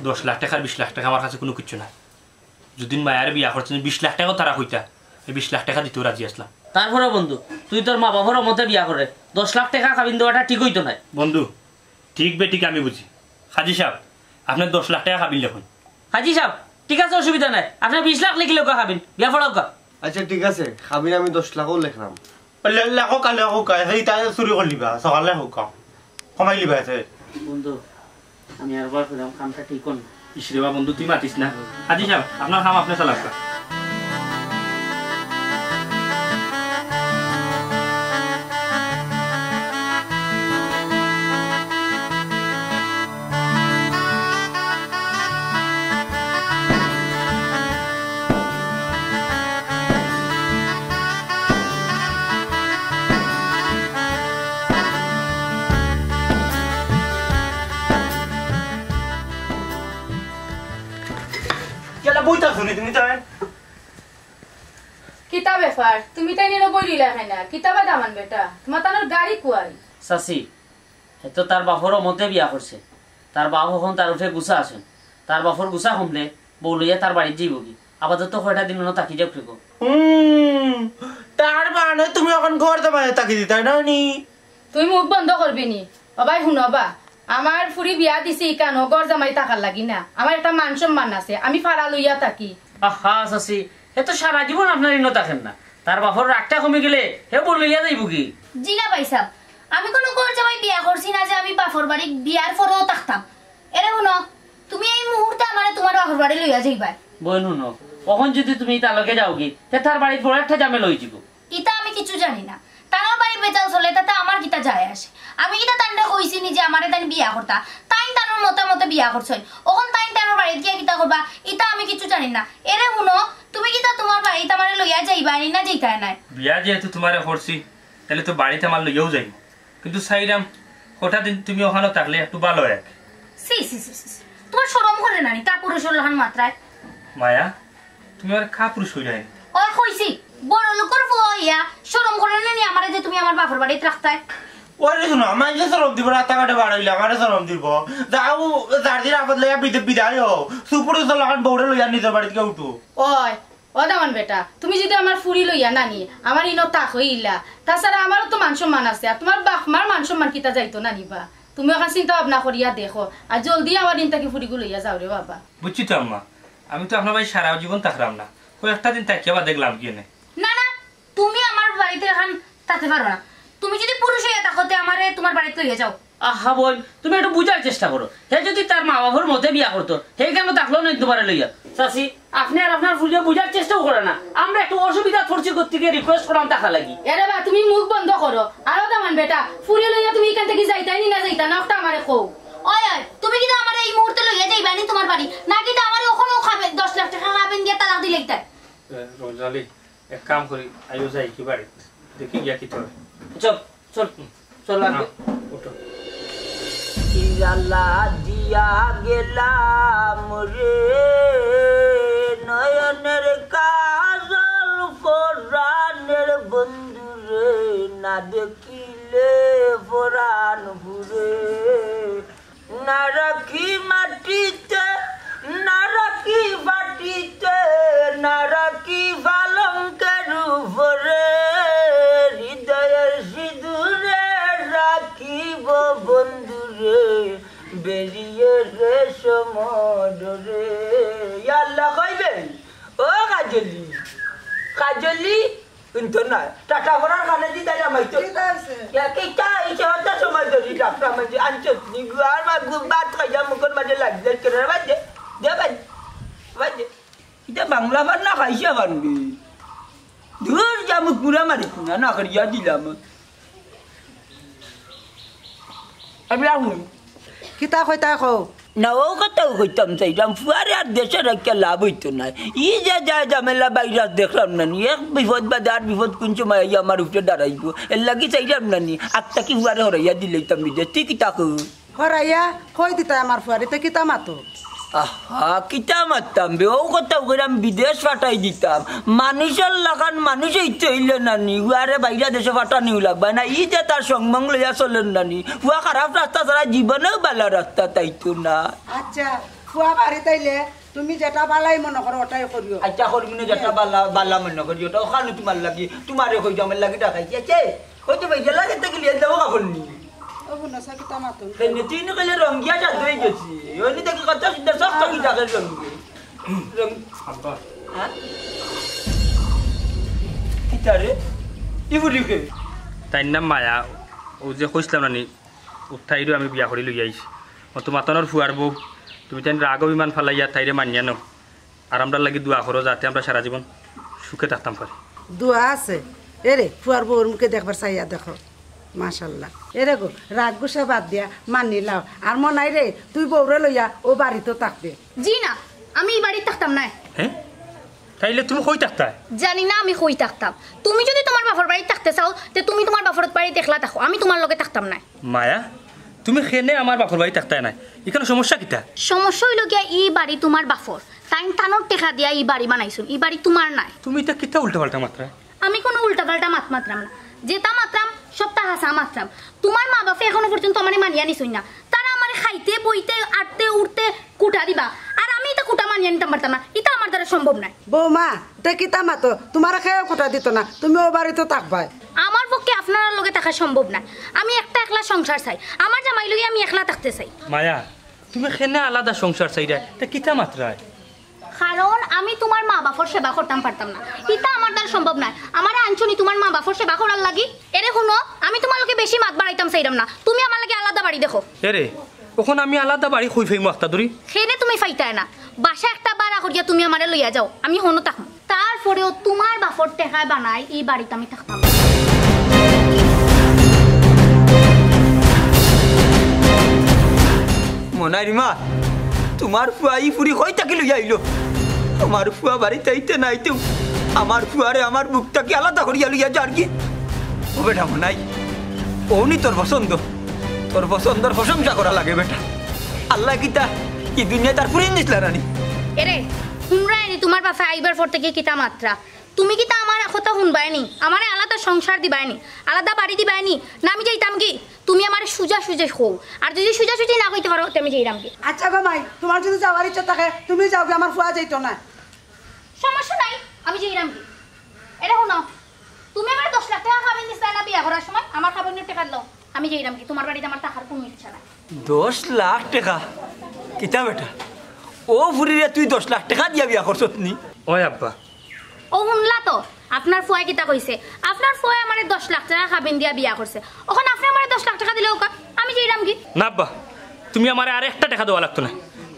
10 লাখ টাকা 20 লাখ টাকা আমার কাছে কোনো কিছু না যদি মায়ারে বিয়া করছেন 20 লাখ টাকাও তারা হইতা এই 20 লাখ টাকা দিতেও রাজি আসলাম তারপরে বন্ধু তুই তোর মা বাবার মতে বিয়া করে 10 লাখ টাকা খাবিন দেওয়াটা ঠিক হইতো না বন্ধু ঠিক বে ঠিক আমি বুঝি হাজি সাহেব আপনি 10 লাখ টাকা খাবিন লেখুন হাজি সাহেব ঠিক আছে অসুবিধা নাই আপনি 20 লাখ লিখলেও খাবিন বিয়া পড়াও কা আচ্ছা ঠিক আছে খাবিন আমি 10 লাখও লিখলাম লাখো কালে হোক সেই তাই চুরি করে লিবা সকালে হোক কমাই লিবা আছে বন্ধু আমি একবার কইলাম কামটা ঠিক কোন ইসরে বা বন্ধু তুই মাতিস না হাজি সাহেব আপনার কাম আপনি চালাক কিতা ব্যাপার তুমি তাই নিয়ে বই দিলা হয় না কিতাবা দামান বেটা তোমার তানোর গাড়ি কুয়াই চাচি তো তার বাপর মতে বিয়া করছে তার বাপ এখন তার উঠে গুছা আসেন তার বাপর গুছা কমলে বউ লইয়া তার বাড়ির যাইব কি আপাতত কয়টা দিন তাকি যাও ফেকো তার মানে তুমি এখন ঘর তোমায় তাকি দিতে না নি তুই মুখ বন্ধ করবি নি বাবাই শুনবা আমার ফুরি বিয়া দিছে কেন গড় জামাই টাকার লাগি না আমার একটা মান সম্মান আছে আমি ফাড়া লইয়া থাকি আহা চাচি হে তো সারা জীবন আপনার ইন্ন থাকেন না তার বাপর রাগটা কমে গেলে হে বউ লইয়া যাইব কি জিনা পাইছাম আমি কোনো গড় জামাই বিয়া করছি না যে আমি বাপর বাড়ি বিয়ার পরেও থাকতাম এরে শুনো তুমি এই মুহূর্তে আমার তোমার বাপর বাড়ি লইয়া যাইবা বই নুন কখন যদি তুমি তার লগে যাও কি তার বাড়ির বড় একটা জামে লই যাব ইতা আমি কিছু জানি না তার বাড়ি বেচাল চলে তাতে আমার কিতা যায় আসে আমি কিতা তান্ডা কইছি নি যে আমারে তাই বিয়া করতা তাই তার মতে বিয়া করছই ওখন তাই তার বাড়ি গিয়া কিতা করবা ইতা আমি কিছু জানি না এরে শুনো তুমি কিতা তোমার বাড়িতে আমারে লইয়া যাইবা না যাইতা না বিয়া যেহেতু তোমারে করছি তাহলে তো বাড়িতে আমার লইয়াও যাই কিন্তু সাইরাম হঠাৎ তুমি ওখানে থাকলে একটু ভালো এক সি তোমার শরম করে না নি কাপুরুষের লহান মাত্রায় মায়া তুমি আর কাপুরুষ হই নাই ও কইছি বড় লোকের বইয়া শরম করে না নি আমারে যে তুমি আমার বাপের বাড়িতে রাখতাই ওরে শুনো আমার যে সরম দিব রাস্তাঘাটে বাড়াইলে আমার সরম দিব যাও 4 দিন আপদ লইয়া বিদায় হও সুপুরে চলাখান বউরে লইয়া নিজের বাড়িতে উঠো ওই ও দামান বেটা তুমি যদি আমার ফুরি লইয়া নানি আমার ইনো তাক হইলা তাছাড়া আমারও তো মান সম্মান আছে আর তোমার বাপ মার মান সম্মান কিতা যাইতো না নিবা তুমি ওখানে চিন্তা ভাবনা করিয়া দেখো আর জলদি আমার দিন তাকে ফুরিগুলো লইয়া যাও রে বাবা বুঝছি তো আম্মা আমি তো আপনার ভাই সারা জীবন থাকলাম না কয়েকটা দিন তাকিয়ে দেখলাম কি না তুমি আমার বাড়িতে এখন থাকতে পারো না তুমি যদি পুরুষ হইয়া থাকতে আমারে তোমার বাড়িতে লইয়া যাও আহা বই তুমি একটু বুঝার চেষ্টা করো হে যদি তার মা বাবার মতে বিয়া করতো হে কেন থাকলো না তোমার লইয়া চাচি আপনি আর আপনার ফুলিয়া বুঝার চেষ্টাও করে না আমরা একটু অসুবিধা পড়ছি করতে গিয়ে রিকোয়েস্ট করলাম টাকা লাগি এরে বা তুমি মুখ বন্ধ করো আরো দামান বেটা ফুরি লইয়া তুমি এখান থেকে যাইতাই নি না যাইতা না ওটা আমারে কও ওই তুমি কি আমার এই মুহূর্তে লইয়া যাইবা নি তোমার বাড়ি নাকি আমার ওখানেও খাবে 10 লাখ টাকা খাবেন দিয়ে তালাক দিলে একটা রোজালি এক কাম করি আইও যাই কি বাড়ি দেখি গিয়া কি তোর চল চল চল ওঠো কি জ্বালা দিয়া গেলাম রে নয়নের কাজল পরাণের বন্ধু রে না দেখিলে পরাণ ঘুরে না রাখি মাটিতে না রাখি বাটিতে না রাখি পালঙ্কের উপরে হৃদয়ের সিঁদুরে রাখিব বন্ধুরে বেরিয়ে রে সমরে আল্লাহ কইবেন ও কাজলি কাজলি কিন্তু না টাটা করার কানে দি তাই আমাইতো কেটা ইচ্ছা সময় ধরি ডাক্তার মানে আনছো নি আর মা গুবাত খাইয়া মুখের মাঝে লাগলে করে বাজে দে বাজে এটা বাংলা বান না খাইছে বানবি দূর যামু পুরা মারি না করিয়া দিলাম আমি রাখুন কিতা কইতা কও না ও কথাও কইতাম চাইলাম ফুয়ারে আর দেশের একটা লাভ হইতো না ই যে যায় ঝামেলা বাইরে দেখলাম না নি এক বিপদ বা আর বিপদ কোন সময় আমার উপরে দাঁড়াইব এর লাগি চাইলাম না নি আত্মা কি ফুয়ারে হরাইয়া দিলাইতাম নিজে তুই কিতা কই হরাইয়া কই দিতা আমার ফুয়ারিতে কিতা মাতো আহা কিতা মারতাম বে ও কথাও করে আমি বিদেশ পাঠাই দিতাম মানুষের লাগান মানুষ হইতে হইলে নানি উয়ারে বাইরা দেশে পাঠানিও লাগবে না ই যে তার সংবং লইয়া চলেন নানি উয়া খারাপ রাস্তা ছাড়া জীবনেও ভালো রাস্তা তাইতো না আচ্ছা ফুয়া বাড়ি তাইলে তুমি যেটা বালাই মনে করো ওটাই করিও আচ্ছা করবি না যেটা বালা মনে করি ওটা ওখানে তোমার লাগি তোমারে কই আমার লাগি ডাকাইছি আছে কইতে বাইজা লাগে তো গিয়ে দেবো কাপড় নি ও বুনসা কিতা মাতো তেনে তিন কইলে রঙ্গিয়া যা দই গেছি ওনি দেখি কত সুন্দর সব কি ডাকে রং আব্বা হ্যাঁ কিতারে ইবুলিকে তাই নাম মায়া ও যে কইছিলাম নানি উঠাইরও আমি বিয়া করি লই আইছি ও তো মাতনের ফুয়ার বউ তুমি তাই রাগ অভিমান ফালাইয়া তাইরে মানিয়া নাও আর আমরা লাগি দোয়া করো যাতে আমরা সারা জীবন সুখে থাকতাম পারি। দোয়া আছে এরে ফুয়ার বউর মুখে দেখবার চাইয়া দেখো মাশাল্লাহ। এরে গো রাগ গুসা বাদ দিয়া মানি লাও। আর মনাই রে তুই বউরে লইয়া ও বাড়িতেও থাকবে। জি না, আমি এই বাড়িতে থাকতাম না। হ্যাঁ তাইলে তুমি কই থাকতা? জানি না আমি কই থাকতাম। তুমি যদি তোমার বাপর বাড়ি থাকতে চাও তে তুমি তোমার বাপর বাড়ি দেখলা থাকো, আমি তোমার লগে থাকতাম না। মায়া তুমি খেনে আমার বাপর বাড়ি থাকতাই নাই, এখানে সমস্যা কিটা? সমস্যা হইল গিয়া এই বাড়ি তোমার বাপর, তাই টানোর টেকা দিয়া এই বাড়ি বানাইছুন, এই বাড়ি তোমার নাই। তুমি এটা কিটা উল্টা পাল্টা মাত্রা? আমি কোনো উল্টা পাল্টা মাত্রাম না, যেটা মাত্রাম সবটা হাসা মাত্রাম। তোমার মা বাপে এখনো পর্যন্ত আমার মানিয়া নিছুন না, তারা আমার খাইতে বইতে আটতে উঠতে কুটা দিবা, আর আমি এটা কুটা মানিয়া নিতাম পারতাম না, এটা আমার দ্বারা সম্ভব নাই। বৌমা এটা কিতা মাতো তোমার খেয়ে কুটা দিত না, তুমি ও বাড়িতে থাকবাই। আমার পক্ষে আপনার লগে থাকা সম্ভব না, আমি একটা একলা সংসার চাই, আমার জামাই লগে আমি একলা থাকতে চাই। মায়া তুমি খেনে আলাদা সংসার চাই এটা কিটা মাত্রায়? কারণ আমি তোমার মা বাপর সেবা করতাম পারতাম না, এটা আমার দ্বারা সম্ভব নয়। আমার আঞ্চনি তোমার মা বাপর সেবা করার লাগি। এরে শুনো, আমি তোমার লোকে বেশি মাত বাড়াইতাম চাইতাম না, তুমি আমার লাগে আলাদা বাড়ি দেখো। এরে ওখন আমি আলাদা বাড়ি কই ফাইমু একটা ধরি? সেনে তুমি ফাইতায় না, বাসা একটা বাড়া করিয়া তুমি আমারে লইয়া যাও, আমি হনো থাকবো। তারপরেও তোমার বাপর টেকায় বানাই এই বাড়িতে আমি থাকতাম। মনাই মা তোমার ফুয়া ই ফুরি কই থাকি লইয়া আইলো? আমার ফুয়া বাড়িতে আইতে নাইতেও আমার ফুয়ারে আমার বুকটাকে আলাদা করিয়া লইয়া যার কি? ও বেটা মনাই, ওনি তোর পছন্দর প্রশংসা করা লাগে বেটা। আল্লাহ কিতা কি দুনিয়া তার ফুরিয়ে দিছিল রানি? এরে শুনরাইনি তোমার বাপা আইবার পর থেকে কিতা মাত্রা, তুমি কিতা আমার কথা শুনবাইনি, আমার আলাদা সংসার দিবাইনি, আলাদা বাড়ি দিবাইনি না? আমি যাইতাম কি? তুমি আমার সুজা সুজে হও, আর যদি সুজা সুজি না কইতে পারো আমি যাইতাম কি? আচ্ছা গো মাই, তোমার যদি যাওয়ার ইচ্ছা থাকে তুমি যাও, আমার ফুয়া যাইতো না। সমস্যা নাই, আমি যাইতাম কি? এটা শুনো, তুমি আমার 10 লাখ টাকা খাবেন দিছ না বিয়া করার সময়, আমার খাবেনের টাকা দাও, আমি যাইতাম কি? তোমার বাড়িতে আমার টাকার কোনো ইচ্ছা নাই। 10 লাখ টাকা কিতা বেটা? ও ফুরিরে তুই 10 লাখ টাকা দিয়া বিয়া করছত নি? ওই আব্বা ও শুনলা তো আপনার ফুয়া কিতা কইছে, আপনার ফুয়া আমারে 10 লাখ টাকা খাবেন দিয়া বিয়া করছে, ওখানে আপনি আমারে 10 লাখ টাকা দিলে ওকা আমি যাইতাম কি? না আব্বা, তুমি আমার আর একটা টাকা দেওয়া লাগতো না,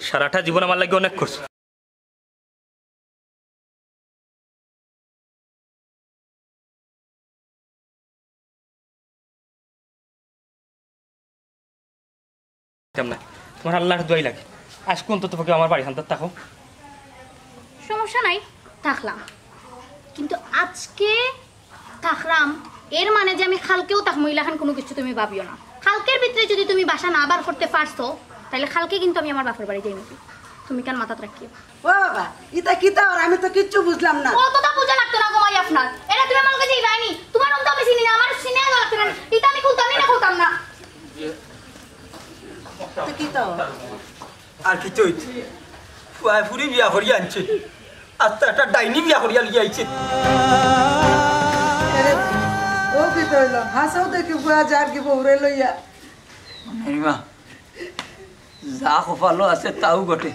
সারাটা জীবন আমার লাগে অনেক করছো। তোমার আল্লাহর দোয়াই লাগে, আজকে অন্তত পক্ষে আমার বাড়ি হান্তার থাকো। সমস্যা নাই, থাকলাম, কিন্তু আজকে থাকলাম এর মানে যে আমি কালকেও থাকবো ইলাখান কোনো কিছু তুমি ভাবিও না। কালকের ভিতরে যদি তুমি বাসা না বার করতে পারছো তাহলে কালকে কিন্তু আমি আমার বাপের বাড়ি যাই নাকি, তুমি কেন মাথাত রাখিও? ও বাবা ইতা কিতা আর আমি তো কিচ্ছু বুঝলাম না। কতটা বুঝা লাগতো না গোমাই আপনার, এটা তুমি আমার কাছে যাইবানি, তোমার অন্ত আমি চিনি না, আমার চিনে লাগতো না, এটা আমি খুলতামই না খুলতাম না। তো কিতা আর কি তুই ফুয়া ফুরি বিয়া করিয়া আনছে, আস্তে একটা ডাইনি বিয়া করিয়া লিয়ে আইছে। ও কি কইল হাসাও দেখি ফুয়া যার কি বউরে লইয়া। মা যা কপালো আছে তাও ঘটে,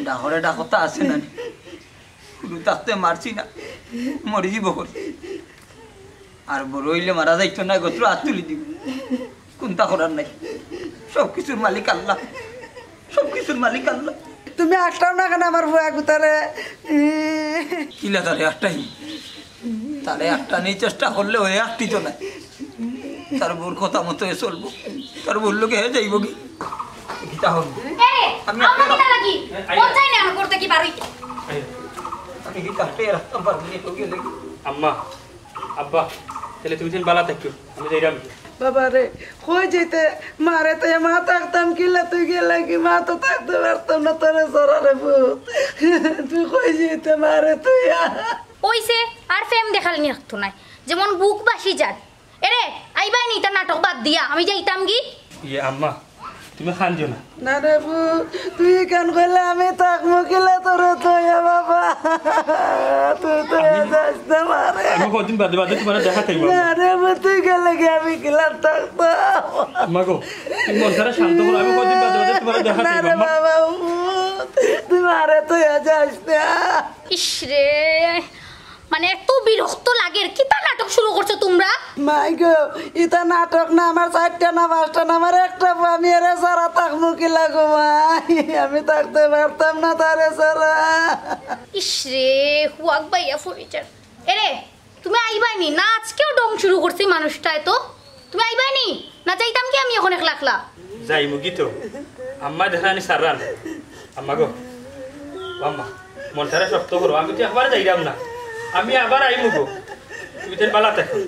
ডাকরে ডাকতা আছে না, কোনো তাকতে মারছি না, মরি যাব করি। আর বড় হইলে মারা যাইতো না, গোত্র হাত তুলি দিব, কোনটা করার নাই। সব কিছুর মালিক আল্লাহ, সব কিছুর মালিক আল্লাহ। তুমি আসলাম না কেন আমার ফুয়া গুতারে? কিলা তারে একটাই, তারে একটা নিয়ে চেষ্টা করলে হয়ে একটি তো না, তার বোর কথা মতো চলবো, তার বললো কে যাইব কি গীতা হল। আমি গীতা পেয়ে রাখতাম পারবো আম্মা আব্বা, তাহলে তুমি বালা থাকো, আমি যাইরাম। বাবা রে কই যেতে মারে তো মা থাকতাম, কিলা তুই গেলে কি মা তো থাকতে পারতাম না, তোরে সরারে ভূত তুই কই যেতে মারে তুই ওইসে আর ফেম দেখালে নি রাখতো নাই, যেমন বুক বাসি যাত। এরে আইবাই নি তা নাটক বাদ দিয়া আমি যাইতাম কি? ইয়ে আম্মা তুমি খান দিও না। না রে ভূত তুই কেন কইলে আমি থাকবো, কিলা তোরে তুই বাবা তুই তো যাস না মারে। আমি কদিন বাদে বাদে তোমার দেখা থাকবো। না রে ভূত তুই গেলে কি আমি কিলা থাকবো? আম্মা গো তুমি মন খারাপ শান্ত করো, আমি কদিন বাদে বাদে তোমার দেখা না থাকবো। রে বাবা তুই মারে তুই যাস না। ইস রে মানে এত বিরক্ত লাগে কিতা নাটক শুরু করছো তোমরা মাই গো ইতা নাটক না আমার 4টা না 5টা না আমার একটা আমি এর সারা থাকবো কি লাগো মাই আমি থাকতে পারতাম না তারে সারা ইসরে হুয়াক ভাইয়া ফরিচার এরে তুমি আইবানি না আজকেও ডং শুরু করছি মানুষটায় তো তুমি আইবানি না যাইতাম কি আমি এখন একলা একলা যাই মুগি তো আম্মা দেখানি সারান আম্মা গো আম্মা মনটারে শক্ত করো আমি তো একবার যাইরাম না আমি আবার আইমু গো তুমি তেল বালা থাকো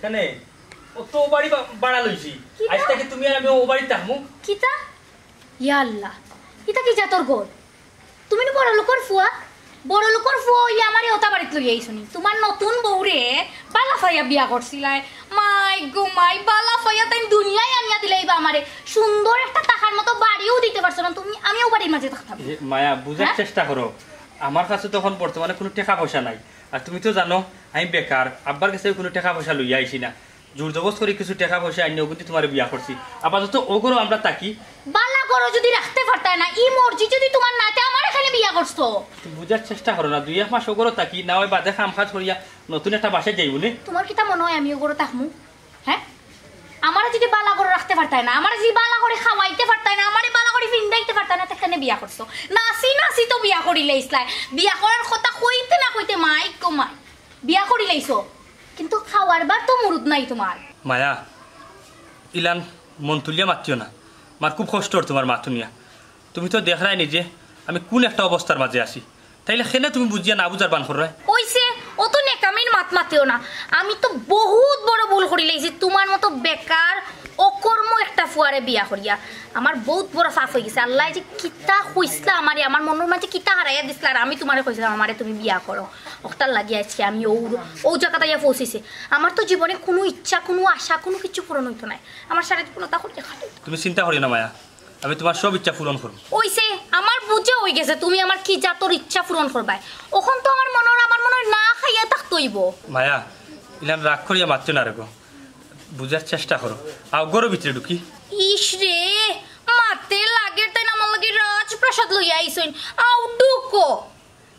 কেনে ও তো বাড়ি বাড়া লইছি আজ থেকে তুমি আর আমি ও বাড়ি থাকমু কিতা ইয়া আল্লাহ কিতা কি যা তোর গোল তুমি না বড় লোকর ফুয়া ইয়া আমারে ওটা বাড়িতে লই আইছনি তোমার নতুন বউরে বালা ফাইয়া বিয়া করছিলাই মাই গো মাই বালা ফাইয়া তাই দুনিয়ায় আনিয়া দিলাইবা আমারে সুন্দর একটা টাকার মতো বাড়িও দিতে পারছো না তুমি আমিও বাড়ির মাঝে থাকতাম মায়া বুঝার চেষ্টা করো আমার কাছে তখন বর্তমানে কোনো টাকা পয়সা নাই আর তুমি তো জানো আমি বেকার আব্বার কাছে কোনো টাকা পয়সা লইয়া আইছি না জোর জবরদস্ত করে কিছু টাকা পয়সা আনিও কিন্তু তোমার বিয়া করছি আপাতত ওগুলো আমরা তাকি বালা করো যদি রাখতে পারতাই না ই মর্জি যদি তোমার নাতে আমার এখানে বিয়া করছো বুঝার চেষ্টা করো না 2 মাস ওগুলো তাকি না ওই বাদে খাম খাজ করিয়া নতুন একটা বাসায় যাইব নে তোমার কিতা মনে হয় আমি ওগুলো থাকমু হ্যাঁ আমারে যদি বালা করে রাখতে পারতাই না আমারে যদি বালা করে খাওয়াইতে পারতাই না আমারে বালা করে ফিন্দাইতে পারতাই না এখানে বিয়া করছো নাসি তো বিয়া করিলে ইসলাই বিয়া করার কথা কইতে না কইতে মাই গো মাই বিয়া করিলেইছো কিন্তু খাওয়ার বার তো মুরুদ নাই তোমার মায়া ইলান মন তুলিয়া মাতিও না আমার খুব কষ্ট তোমার মাথুনিয়া তুমি তো দেখলাই নিজে আমি কোন একটা অবস্থার মাঝে আছি তাইলে খেলে তুমি বুঝিয়া না বুঝার বান করো ওইছে ও তো নেকামির মাতেও না আমি তো বহুত বড় ভুল করিলেইছি তোমার মতো বেকার অকর্ম একটা ফুয়ারে বিয়া করিয়া আমার বহুত বড় ফাফ হয়ে গেছে আল্লাহ যে কিতা কইসলা আমারে আমার মনের মাঝে কিতা হারাইয়া দিছিল আর আমি তোমারে কইছিলাম আমারে তুমি বিয়া করো ওটার লাগিয়ে আছি আমি ও জায়গাটা ইয়া পৌঁছেছে আমার তো জীবনে কোনো ইচ্ছা কোনো আশা কোনো কিছু পূরণ হইতো না আমার সারা জীবনটা করিয়া খাটে তুমি চিন্তা করি না মায়া আমি তোমার সব ইচ্ছা পূরণ করব ওইছে আমার বুঝে হয়ে গেছে তুমি আমার কি জাতর ইচ্ছা পূরণ করবাই ওখন তো আমার মনে না খাইয়া থাকতইব মায়া ইলান রাগ করিয়া মারছো না রে গো বুঝার চেষ্টা করো আও গরো ভিতরে ঢুকি ইস রে মাতে লাগে তাই আমার লাগে রাজপ্রাসাদ লইয়া আইছইন আউ ঢুকো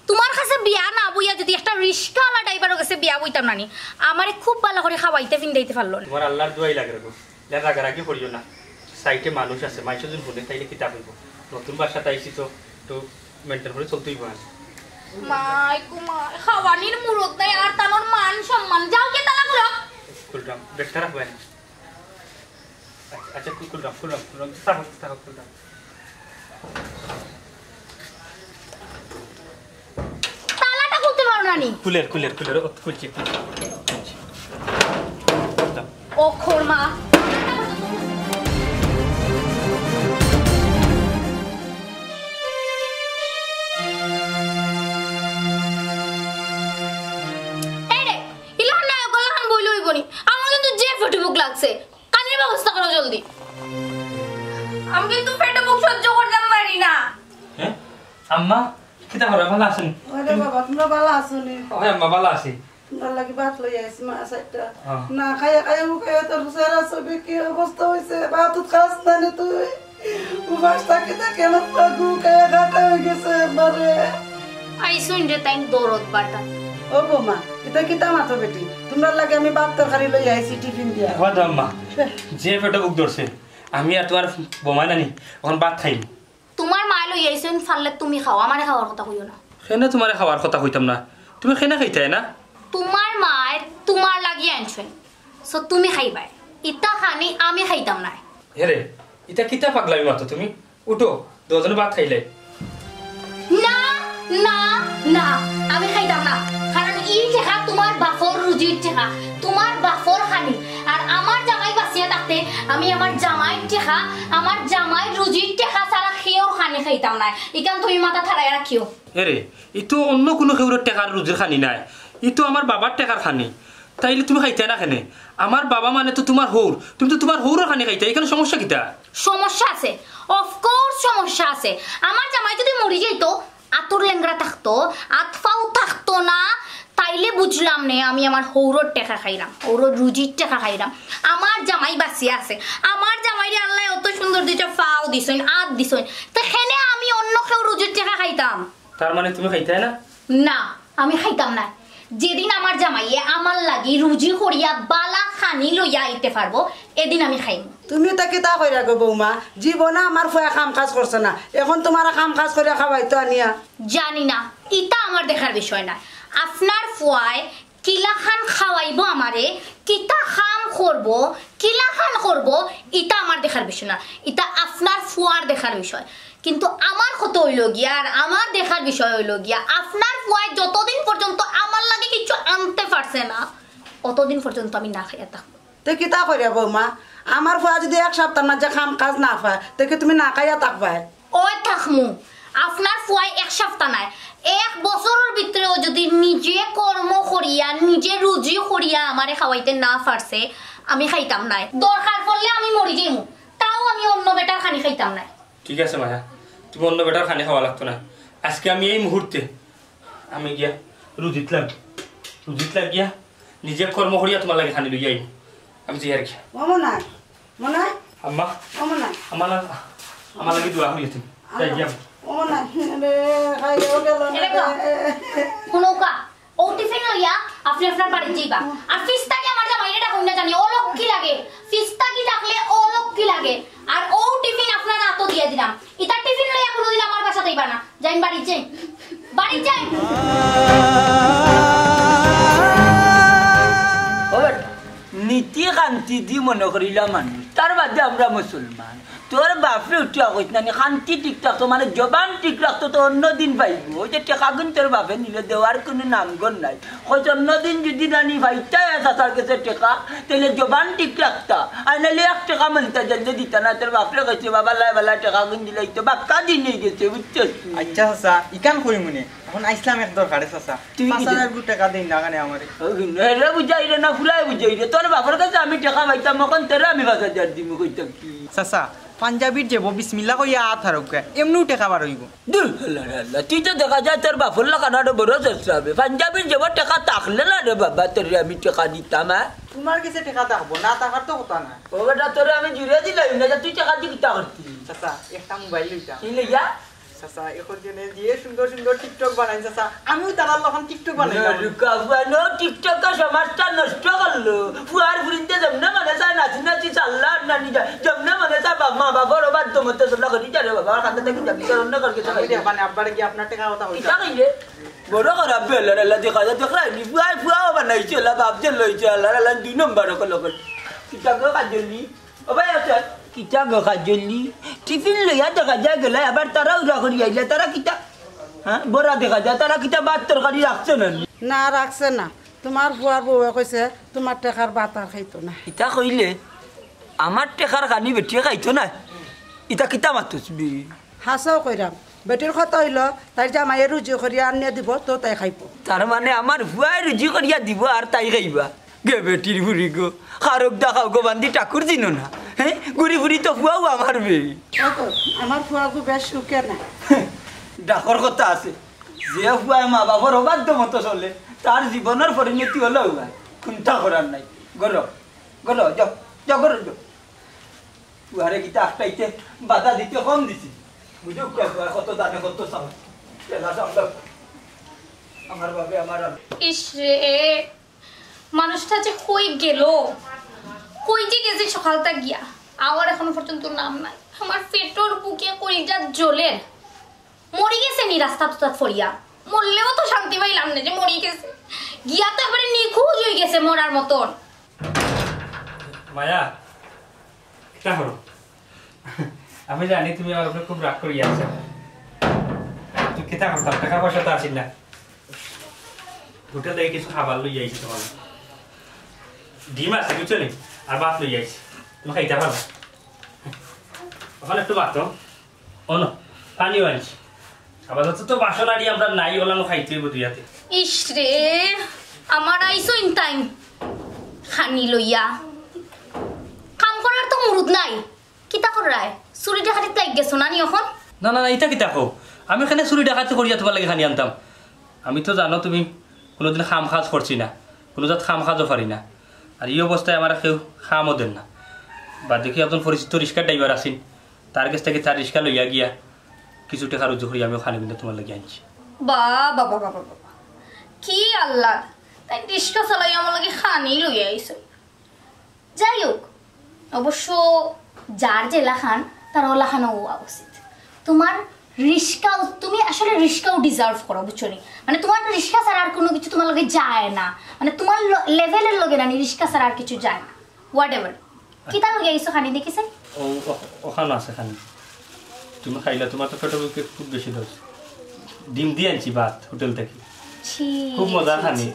তোমার কাছে বিয়া না বইয়া যদি একটা রিস্কাওয়ালা ড্রাইভারের কাছে বিয়া বইতাম নানি আমারে খুব ভালো করে খাওয়াইতে ফিন্দাইতে পারলো না তোমার আল্লাহর দোয়াই লাগে রে গো রাগারাগি করিও না সাইটে মানুষ আছে মাইশজন বলে তাইলে কিতাব হইব নতুন বাসা তাইছি তো তো মেন্টেন করে চলতেই পারে মাই কুমার খাওয়ানির মুরত নাই আর তানোর মান সম্মান যাও কে তালা গুলো কুলরাম বেটা রাখবে আচ্ছা কুলরাম সাহস কুলরাম তালাটা খুলতে পারো নানি কুলের খুলছি ও খোরমা আমার কিন্তু যে ফেটে বুক লাগছে কানের ব্যবস্থা করো জলদি আমি কিন্তু ফেটে বুক সহ্য করতে পারি না হ্যাঁ আম্মা কিতা করে ভালো আছেন ওরে বাবা তোমরা ভালো আছো নি ওই আম্মা ভালো আছি তোমরা লাগি ভাত লই আইছি মা সাইডটা না খাইয়া মুখে তোর সারা সবে কি অবস্থা হইছে ভাত খাস না নে তুই উবাসটা কিতা কেন পাগু খাইয়া গাটা হয়ে গেছে মারে আইসুন যে তাই দরদ বাটা ও বোমা এটা কিতা মাথো বেটি তোমরা লাগে আমি ভাত তরকারি লই আইছি টিফিন দিয়া হয় তো আম্মা যে ফেটে বুক ধরছে আমি আর তোমার বোমা নানি এখন ভাত খাইনি তোমার মা লই আইসুন ফাললে তুমি খাও আমারে খাওয়ার কথা কইও না কেনে তোমারে খাওয়ার কথা কইতাম না তুমি কেনে খাইতাই না তোমার মা তোমার লাগি আনছুন সো তুমি খাইবাই ইতা খানি আমি খাইতাম না হেরে এটা কিতা পাগলামি মাতো তুমি উঠো দুজনে ভাত খাইলে না না না আমি খাইতাম না কারণ এই টেকা তোমার বাপর রুজির টেকা তোমার বাপর খানি আর আমার জামাই বাঁচিয়া থাকতে আমি আমার জামাই টেকা আমার জামাই রুজির টেকা ছাড়া খেয়েও খানি খাইতাম না এখান তুমি মাথা ঠাড়াই রাখিও এরে ই তো অন্য কোনো কেউর টেকার রুজির খানি নাই ই তো আমার বাবার টেকার খানি তাইলে তুমি খাইতে না কেনে আমার বাবা মানে তো তোমার হৌর তুমি তো তোমার হৌরও খানি খাইতে এখানে সমস্যা কিটা সমস্যা আছে অফকোর্স সমস্যা আছে আমার জামাই যদি মরি যাইতো আতর লেংরা থাকতো আতফাও থাকতো না তাইলে বুঝলাম নে আমি আমার হৌরর টেকা খাইলাম হৌরর রুজির টেকা খাইলাম আমার জামাই বাঁচিয়ে আছে আমার জামাইরে আল্লাহ অত সুন্দর দুইটা ফাও দিছইন আত দিছইন তো হেনে আমি অন্য কেউ রুজির টেকা খাইতাম তার মানে তুমি খাইতে না না আমি খাইতাম না যেদিন আমার জামাইয়ে আমার লাগি রুজি করিয়া বালা খানি লইয়া আইতে পারবো এদিন আমি খাইম তুমি তাকে তা কইরা গো বৌমা জীবনে আমার ফুয়া কাম কাজ করছে না এখন তোমার কাম কাজ করে খাওয়াইতো আনিয়া জানি না ইটা আমার দেখার বিষয় না আপনার ফুয়ায় কিলা খান খাওয়াইবো আমারে কিতা খাম করব কিলা খান করব ইটা আমার দেখার বিষয় না ইটা আপনার ফুয়ার দেখার বিষয় কিন্তু আমার কত হইল গিয়া আর আমার দেখার বিষয় হইল গিয়া আপনার ফুয়ায় যতদিন পর্যন্ত আমার লাগে কিছু আনতে পারছে না অতদিন পর্যন্ত আমি না খাইয়া থাকবো তো কি তা কইরা বৌমা আমার ফুয়া যদি এক সপ্তাহ মাঝে কাম কাজ না পায় তো কি তুমি না খাইয়া থাকবাই ওই থাকমু আপনার ফুয়ায় এক সপ্তাহ নাই এক বছরের ভিতরেও যদি নিজে কর্ম করিয়া নিজে রুজি করিয়া আমারে খাওয়াইতে না পারছে আমি খাইতাম নাই দরকার পড়লে আমি মরি যাইমু তাও আমি অন্য বেটার খানি খাইতাম নাই ঠিক আছে মায়া তুমি অন্য বেটার খানি খাওয়া লাগতো না আজকে আমি এই মুহূর্তে আমি গিয়া রুজিত গিয়া নিজে কর্ম করিয়া তোমার লাগে খানি লইয়া আমি যাই আর কি মমনাই মনাই আম্মা মমনাই আমার লাগে দোয়া হইয়া তুমি যাই গিয়া মমনাই রে খাইও গেল না শুনোকা ও টিফিন লইয়া আপনি আপনার বাড়ি যাইবা আর ফিস্তা কি আমার জামাইরে ডাকুন না জানি ও লক্ষ্মী লাগে ফিস্তা কি ডাকলে ও লক্ষ্মী লাগে আর ও টিফিন আপনার হাতে দিয়ে দিলাম ইটা টিফিন লইয়া কোনোদিন আমার বাসা যাইবা না যাইন বাড়ি যাই নীতি শান্তি দি মনে করিলা মানুষ তার বাদে আমরা মুসলমান তোর বাপরে উঠিয়া কইস না শান্তি ঠিক রাখতো মানে জবান ঠিক রাখতো তো অন্যদিন পাইব ওই যে টেকা গুণ তোর বাপে নিলে দেওয়ার কোনো নামগণ নাই হয়তো অন্যদিন যদি নানি ভাইটাই আসা তার কাছে টেকা তাহলে জবান ঠিক রাখতা আর নাহলে 1 টাকা মানতে জানলে দিতা না তোর বাপরে কইছে বাবা লাই বেলা টেকা গুণ দিলাই তো বাক্কা দিন নিয়ে গেছে বুঝছিস আচ্ছা চাচা ইকান কই মনে এখন আইসলাম এক দরকারে চাচা 5000 টাকা দিন লাগানে আমারে রে বুঝাই রে না ফুলাই বুঝাই রে তোর বাপের কাছে আমি টাকা পাইতাম এখন তোরা আমি 5000 দিব কইতাম কি চাচা পাঞ্জাবির যাব বিসমিল্লাহ কইয়া আথারকে এমনিও টাকা বার হইব দূর আল্লাহ তুই তো দেখা যায় তোর বাপের লাগানো বড় চেষ্টা হবে পাঞ্জাবির যাব টাকা থাকলে না রে বাবা তোর আমি টাকা দিতাম তোমার কাছে টাকা থাকবো না থাকার তো কথা না ও বেটা তোর আমি জুড়ে দিলাম না তুই টাকা দি কিতা করতি চাচা একটা মোবাইল লইতা কি লইয়া চাচা এখন জেনে দিয়ে সুন্দর সুন্দর টিকটক বানাই চাচা আমিও তার লখন টিকটক বানাইলাম কাবানো টিকটক কা সমাজটা নষ্ট করলো ফুয়ার ফুরিতে জমনা মানে চাই নাচি নাচি চাল্লা নানি জমনা মানে চাই মা বাবার বাদ তো মতে চলা করি যারে বাবা খাতে থেকে যাবি অন্য করকে চাই মানে আব্বার কি আপনার টাকা কথা হইতা কিতা কইলে বড় খারাপ বেলা লা দেখা যা দেখলা নি ফুয়া বানাইছে লা বাপ যে লইছে লা 2 নম্বর কল কল কিতা গো কাজলি ও ভাই আছে কিতা গো কাজলি টিফিন লইয়া দেখা যায় গেলে আবার তারা উড়া করি আইলে তারা কিতা হ্যাঁ বড়া দেখা যায় তারা কিতা ভাত তরকারি রাখছে না না রাখছে না তোমার ফুয়ার বউয়ে কইছে তোমার টেকার ভাত আর খাইতো না ইতা কইলে আমার টেকার কানি বেটিয়ে খাইতো না ইতা কিতা মাতুসবি হাসাও কইরাম বেটির কথা হইল তাই জামাইয়ে রুজি করিয়া আনিয়া দিব তো তাই খাইব তার মানে আমার ফুয়াই রুজি করিয়া দিব আর তাই খাইবা গে বেটির ফুরি গো খারক দেখাও গো বান্দি ঠাকুর দিনো না হ্যাঁ ঘুরি ফুরি তো ফুয়াও আমার বে আমার ফুয়াগু বেশ সুখে না ডাকর কথা আছে যে ফুয়াই মা বাবার অবাধ্য মতো চলে তার জীবনের পরিণতি হলো চিন্তা করার নাই গলো গলো যাও যাও গরো যাও ফুয়ারে গীতা আটটাইতে বাধা দিতে কম দিছি বুঝো কত দানে কত চাও আমার বাবে আমার ইসরে মানুষটা যে কই গেল কই যে গেছে সকালটা গিয়া আবার এখনো পর্যন্ত নাম নাই আমার পেটর বুকে কলিজা জ্বলে মরি গেছে নি রাস্তা তো ফরিয়া মরলেও তো শান্তি পাইলাম না যে মরি গেছে গিয়া তো এবারে নিখোঁজ হয়ে গেছে মরার মতন মায়া এটা হলো আমি জানি তুমি আমার উপরে খুব রাগ করিয়া আছো কেতা করতাম টাকা পয়সা তো আসিল না হোটেল থেকে কিছু খাবার লই যাইছি তোমার ডিম আছে বুঝছো নি আর ভাত লই যাইছি তুমি খাইতে পারবা ওখানে একটু ভাত অন পানিও আনছি আপাতত তো বাসন আড়ি আমরা নাই ওলানো খাইতে হইব দুইয়াতে ইস রে আমার আইসো ইন টাইম খানি লইয়া কাম করার তো মুরুদ নাই কিতা করায় চুরি ডাকাতিত লাগ গেছো না নি এখন না না এটা কিতা কও আমি এখানে চুরি ডাকাতি করিয়া তোমার লাগে খানি আনতাম আমি তো জানো তুমি কোনোদিন খাম খাজ করছি না কোনো জাত খাম খাজও পারি না আর এই অবস্থায় আমার কেউ খামও দেন না বা দেখি একজন পরিচিত রিক্সা ড্রাইভার আছেন তার কাছ থেকে তার রিক্সা লইয়া গিয়া কিছু টাকা রুজু করি আমিও খানি কিন্তু তোমার লাগে আনছি বাবা বাবা বাবা কি আল্লাহ তাই রিক্সা চালাই আমার লাগে খানি লইয়া আইছে যাই হোক অবশ্য যার জেলা খান তার ওলা খানও হওয়া উচিত তোমার রিক্সাও তুমি আসলে রিক্সাও ডিজার্ভ করো বুঝছো নি মানে তোমার রিক্সা ছাড়া আর কোনো কিছু তোমার লগে যায় না মানে তোমার লেভেলের লগে না রিক্সা ছাড়া আর কিছু যায় না হোয়াট এভার কি তার লগে আইছো খানি দেখিছে ও ওখানে আছে খানি তুমি খাইলা তোমার তো পেটের বুকে খুব বেশি দোষ ডিম দিয়ে আনছি ভাত হোটেল থেকে খুব মজা খানি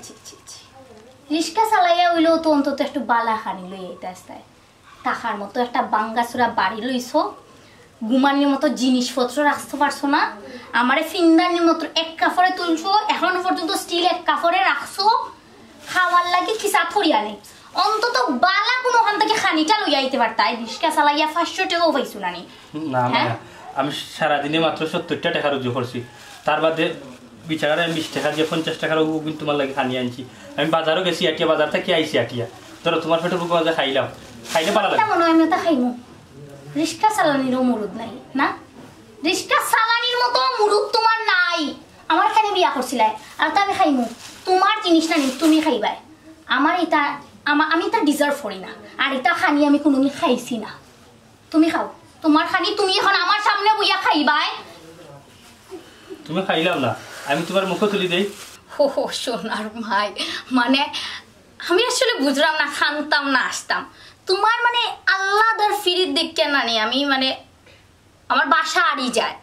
রিক্সা চালাইয়া হইলেও তো অন্তত একটু বালা খানি লই আইতে আসতে টাকার মতো একটা বাঙ্গাচুরা বাড়ি লইছো গুমানির মতো জিনিসপত্র রাখতে পারছো না আমারে ফিন্দানির মতো এক কাপড়ে তুলছো এখনো পর্যন্ত স্টিল এক কাপড়ে রাখছো খাওয়ার লাগে খিসা থরিয়া নেই অন্তত বালা কোনো ওখান থেকে খানিটা লইয়া আইতে পারতাই রিক্সা চালাইয়া 500 টাকাও পাইছো না নি না আমি সারাদিনে মাত্র 70টা টাকা রুজু করছি তার বাদে বিচারে 20 টাকা দিয়ে 50 টাকার কিন্তু তোমার লাগে খানি আনছি আমি বাজারও গেছি আটিয়া বাজার থেকে আইছি আটিয়া ধরো তোমার পেটের বুকে মজা খাইলাম খাইলে ভালো লাগে মনে হয় আমি তা খাইমু রিক্সা চালানিরও মুরুদ নাই না রিক্সা চালানির মতো মুরুদ তোমার নাই আমার এখানে বিয়া করছিলে আর তা আমি খাইমু তোমার জিনিস না তুমি খাইবাই আমার এটা আমি এটা ডিজার্ভ করি না আর এটা খানি আমি কোনোদিন খাইছি না তুমি খাও তোমার খানি তুমি এখন আমার সামনে বইয়া খাইবাই তুমি খাইলাম না আমি তোমার মুখ তুলি দেই ও সোনার ভাই মানে আমি আসলে বুঝলাম না খানতাম না আসতাম তোমার মানে আল্লাহর ফিরিত দেখতে না নি আমি মানে আমার বাসা আড়ি যায়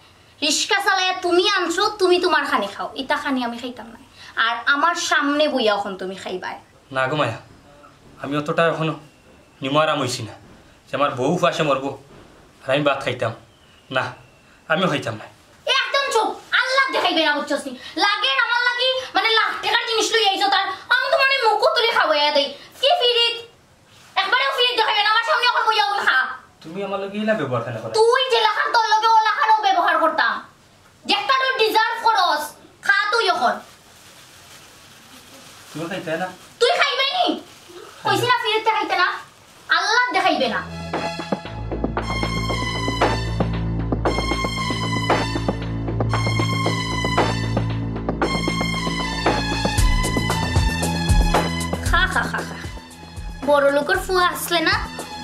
রিক্সা চালাইয়া তুমি আনছো তুমি তোমার খানি খাও এটা খানি আমি খাইতাম না আর আমার সামনে বইয়া এখন তুমি খাইবাই না গো মায়া আমি অতটা এখনো নিমারাম হইছি না যে আমার বউ পাশে মরবো আর আমি ভাত খাইতাম না আমিও খাইতাম না একদম চুপ আল্লাহ দেখাইবে না বুঝছস নি লাগে আমার লাগি মানে লাখ টাকার জিনিস লই আইছো তার আমি তো মানে মুখ তুলে খাওয়াইয়া দেই কি ফিরিত একবারেও ফিরিত দেখাইবে না আমার সামনে এখন বইয়া বল খা তুমি আমার লগে ইলা ব্যবহার কেন করো তুই যে লাখান তোর লগে ও লাখানও ব্যবহার করতাম যেটা তুই ডিজার্ভ করস খা তুই এখন তুমি খাইতে না তুই খাইবে নি কইছি না ফিরিত দেখাইতে না আল্লাহ দেখাইবে না খা খা খা খা বড় লোকের ফুয়া আসলে না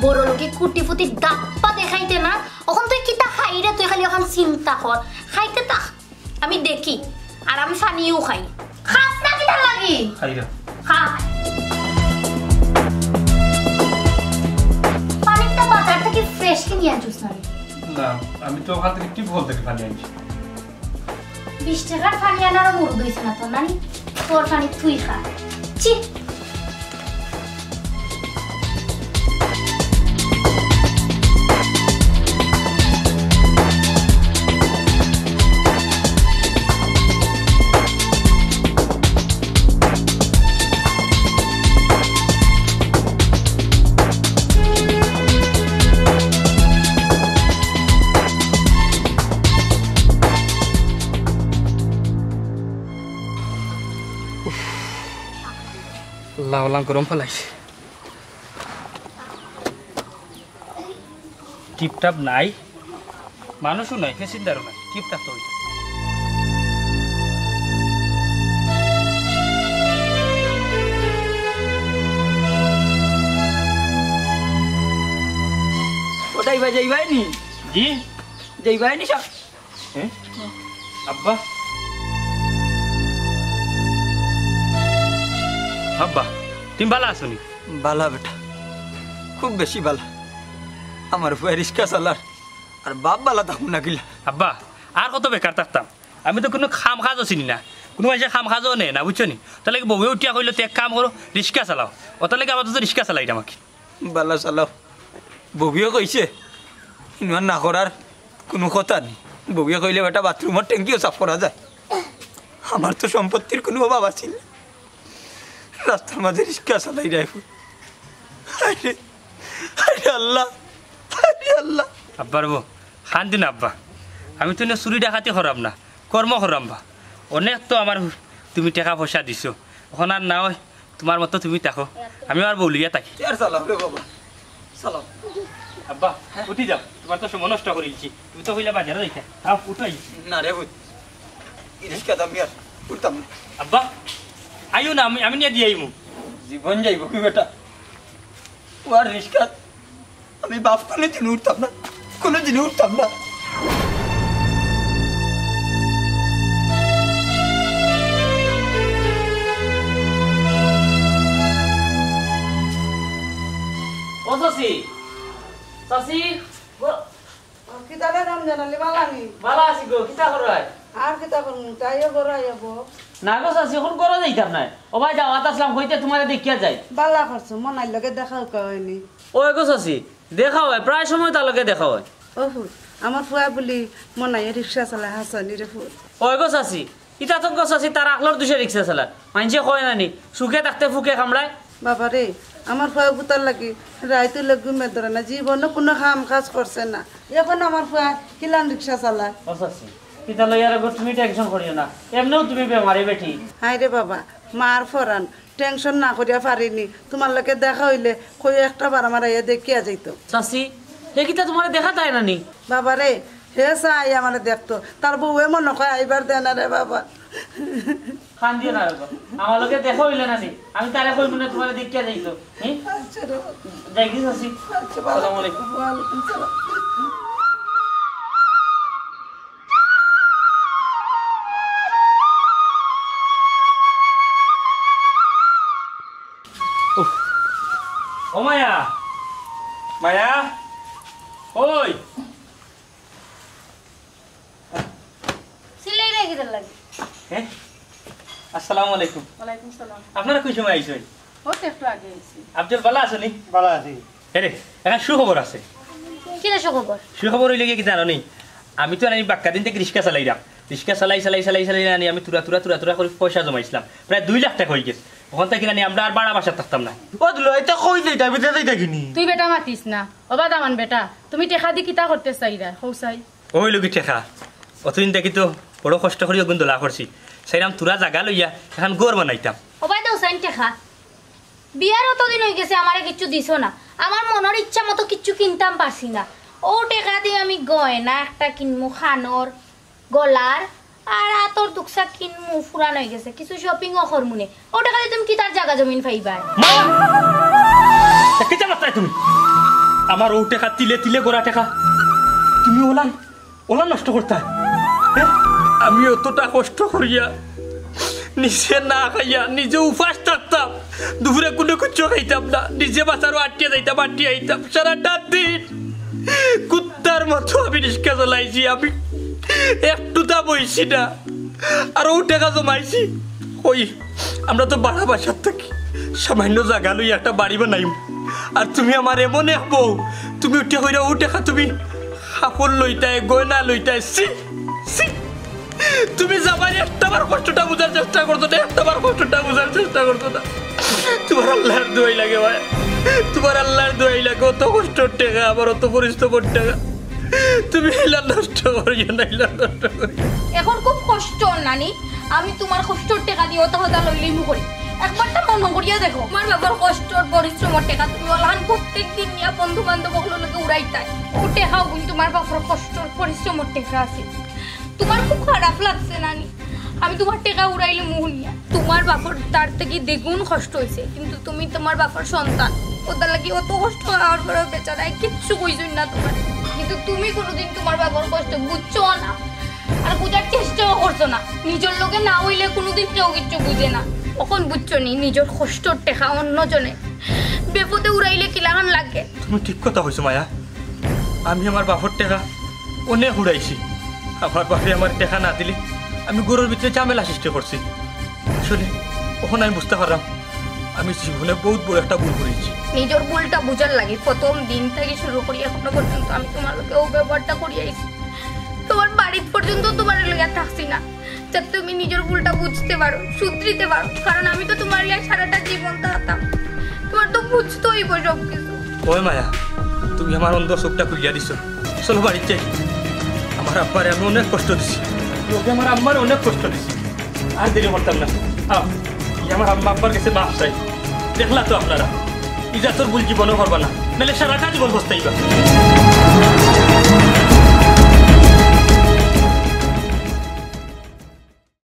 বড় লোকে কুটি ফুটি দাপ্পা দেখাইতে না এখন তুই কিতা খাই রে তুই খালি এখন চিন্তা কর খাইতে তা আমি দেখি আর আমি ফানিও খাই খাস না কিতা লাগি খাই রে খা পানিটা বাজার থেকে ফ্রেশ কিনে আনছিস না না আমি তো ওখান থেকে টিপ হল থেকে পানি আনছি 20 টাকার পানি আনারও মুরুদ হইছে না তো নানি তোর পানি তুই খা চি লাউলাং গরম ফেলাইছে টিপটাপ নাই মানুষও নাই পেসেঞ্জারও নাই টিপটাপ তো ওটাই ভাই যাইবাই নি জি যাইবাই নি সব হ্যাঁ আব্বা আব্বা তুমি ভালো আছো নি বালা বেটা খুব বেশি বালা আমার ফুয়া রিক্সা চালার আর বাপ বালা থাকুন না কিলা আব্বা আর কত বেকার থাকতাম আমি তো কোনো খাম খাজও চিনি না কোনো মানুষের খাম খাজও নেই না বুঝছো নি তাহলে বউয়ে উঠিয়া কইলো তো এক কাম করো রিক্সা চালাও ওটার আবার তো রিক্সা চালাই আমাকে বালা চালাও বউয়ে কইছে ইমান না করার কোনো কথা নেই বউয়ে কইলে বেটা বাথরুমের ট্যাঙ্কিও সাফ করা যায় আমার তো সম্পত্তির কোনো অভাব আছে না রাস্তার মাঝে রিক্সা চালাই রাখবো আল্লাহ আল্লাহ আব্বার বউ শান্তি না আব্বা আমি তো চুরি ডাকাতি খরাম না কর্ম খরাম বা অনেক তো আমার তুমি টাকা পয়সা দিছো এখন আর না হয় তোমার মতো তুমি থাকো আমি আর বলিয়া থাকি আর চালাও রে বাবা চালাও আব্বা উঠি যাও তোমার তো সময় নষ্ট করেছি তুমি তো হইলে বাজারে যাইতে তাও উঠাই না রে বুঝ রিক্সা দাম আর উঠতাম না আব্বা আইও না আমি নিয়ে দিয়ে আইমু জীবন যাইব কি বেটা ওর রিক্সা আমি বাপ কোনো দিন উঠতাম না কোনো দিন উঠতাম না ও চাচি চাচি কিতারে নাম জানালি বালানি ভালো আছি গো কিতা করাই আর কিতা করুন তাইও গড়াই যাব না গো চাচি এখন করো যাইতাম না ও ভাই যাওয়াত আসলাম কইতে তোমার দেখিয়া যাই বালা করছো মনাই লগে দেখা হয়নি ও গো চাচি দেখা হয় প্রায় সময় তার লগে দেখা হয় ওহু আমার ফুয়া বলি মনাই রিক্সা চালায় হাসানি রে ফুয়া ও গো চাচি ইটা তো গো চাচি তার আকলর দুশে রিক্সা চালা মানছে কয় নানি সুখে থাকতে ফুকে কামড়ায় বাবা রে আমার ফুয়া বুতার লাগি রাইতে লগু মে ধরে না জীবনে কোনো কাম কাজ করছে না এখন আমার ফুয়া কিলান রিক্সা চালায় ও চাচি ইটা লইয়ার গো তুমি টেনশন করিও না এমনিও তুমি বেমারি বেঠি হাই রে বাবা মার ফরান টেনশন না করিয়া পারিনি তোমার লগে দেখা হইলে কই একটা বার আমার আইয়া দেখিয়া যাইতো চাচি হে কিতা তোমার দেখা তাই নানি বাবা রে হে চাই আমার দেখতো তার বউয়ে মনে কয় আইবার দেয় না রে বাবা খান দিয়ে না গো আমার লগে দেখা হইলে নানি আমি তারে কই মনে তোমার দেখিয়া যাইতো হ্যাঁ আচ্ছা রে যাই কি চাচি আচ্ছা আসসালামু আলাইকুম ওয়ালাইকুম সালাম ও মায়া মায়া ওই সিলাই রেখে দিল লাগে হ্যাঁ আসসালামু আলাইকুম ওয়ালাইকুম সালাম আপনারা কই সময় আইছেন ও তো একটু আগে আইছি আব্দুল ভালো আছেন ভালো আছি রে এখন সুখবর আছে কি রে খবর সুখবর হইলে কি জানো নি আমি তো আমি বাক্কা দিন থেকে রিক্সা চালাইলাম রিক্সা চালাই আনি আমি তুরা করে পয়সা জমাইছিলাম প্রায় 2 লাখ টাকা হয়ে গেছে ওখান থেকে আনি আমরা আর বাড়া বাসা থাকতাম না ও দিল এটা কই যাইতা বিতে যাইতা কিনি তুই বেটা মাতিস না ওবা দামান বেটা তুমি টেকা দি কিতা করতে চাইরা হৌসাই ওই লোক ঠেকা অতদিন দেখি তো বড় কষ্ট করি গুণ দোলা করছি সেইরাম তুরা জাগা লইয়া এখন গোর বানাইতাম ও ভাই দাও সাইন টেকা বিয়ার অতদিন হয়ে গেছে আমারে কিচ্ছু দিছো না আমার মনের ইচ্ছা মতো কিচ্ছু কিনতাম পারছি না ও টেকা দিয়ে আমি গয়না একটা কিনমু খানোর গলার আর আতর দুকসা কিনমু ফুরান হয়ে গেছে কিছু শপিংও করমুনে ও টাকা দিয়ে তুমি কি তার জায়গা জমিন পাইবা কেটা মাত্রায় তুমি আমার ও টেকা তিলে তিলে গোড়া টেকা তুমি ওলা নষ্ট করতা আমি অতটা কষ্ট করিয়া নিজে না খাইয়া নিজে উপাস থাকতাম দুপুরে কোনো কিছু খাইতাম না নিজে বাসারও আটকে যাইতাম আটকে আইতাম সারাটা দিন কুত্তার মতো আমি রিক্সা চালাইছি আমি একটু তা বইছি না আর ও টাকা জমাইছি ওই আমরা তো বাড়া বাসার থাকি সামান্য জায়গা লই একটা বাড়ি বানাইম আর তুমি আমার এমন এক বউ তুমি উঠে হইরা ও টাকা তুমি কাপড় লইতাই গয়না লইতাই তুমি যাবার একটাবার কষ্টটা বোঝার চেষ্টা করতো না একটাবার কষ্টটা বোঝার চেষ্টা করতো না তোমার আল্লাহর দোয়াই লাগে ভাই তোমার আল্লাহর দোয়াই লাগে অত কষ্টর টাকা আবার অত পরিশ্রমের টাকা তুমি এলা নষ্ট করিও না এলা নষ্ট করিও এখন খুব কষ্ট নানি আমি তোমার কষ্টর টাকা দিয়ে অত হতা লইলি মু করি একবারটা মন করিয়া দেখো আমার বাবার কষ্টর পরিশ্রমের টাকা তুমি ওলান প্রত্যেক দিন নিয়া বন্ধু বান্ধব লোকে উড়াইতাই ও টাকাও কিন্তু তোমার বাবার কষ্টর পরিশ্রমের টাকা আছে তোমার খুব খারাপ লাগছে নানি আমি তোমার টাকা উড়াইলে মুহনিয়া তোমার বাবার তার থেকে দ্বিগুণ কষ্ট হয়েছে কিন্তু তুমি তোমার বাবার সন্তান ওদের লাগি অত কষ্ট হওয়ার পরে বেচারায় কিচ্ছু কইছই না তোমার কিন্তু তুমি কোনোদিন তোমার বাবার কষ্ট বুঝছো না আর বুঝার চেষ্টাও করছো না নিজের লোকে না হইলে কোনোদিন কেউ কিচ্ছু বুঝে না কখন বুঝছো নি নিজের কষ্টর টেকা অন্যজনে বেপদে উড়াইলে কিলাগান লাগে তুমি ঠিক কথা কইছো মায়া আমি আমার বাপর টাকা অনেক উড়াইছি আমার বাপে আমার টাকা না দিলে আমি গরুর ভিতরে ঝামেলা সৃষ্টি করছি আসলে ওখানে আমি বুঝতে পারলাম আমি জীবনে বহুত বড় একটা ভুল করেছি নিজের ভুলটা বুঝার লাগে প্রথম দিন থেকে শুরু করি এখনো পর্যন্ত আমি তোমার লোকে ও ব্যবহারটা করি আইছি তোমার বাড়ির পর্যন্ত তোমার লইয়া থাকছি না যাতে তুমি নিজের ভুলটা বুঝতে পারো শুধরিতে পারো কারণ আমি তো তোমার লিয়া সারাটা জীবন থাকতাম তোমার তো বুঝতে হইব সব কিছু ওই মায়া তুমি আমার অন্ধ চোখটা খুলিয়া দিছো চলো বাড়িতে আমার আব্বারে আমি অনেক কষ্ট দিছি লোকে আমার আম্মার অনেক কষ্ট দিছি আর দেরি করতাম না আমার আম্মা আব্বার কাছে মাফ চাই দেখলা তো আপনারা ইজা তোর ভুল জীবনও করবা না নাহলে সারাটা জীবন বসতেইবা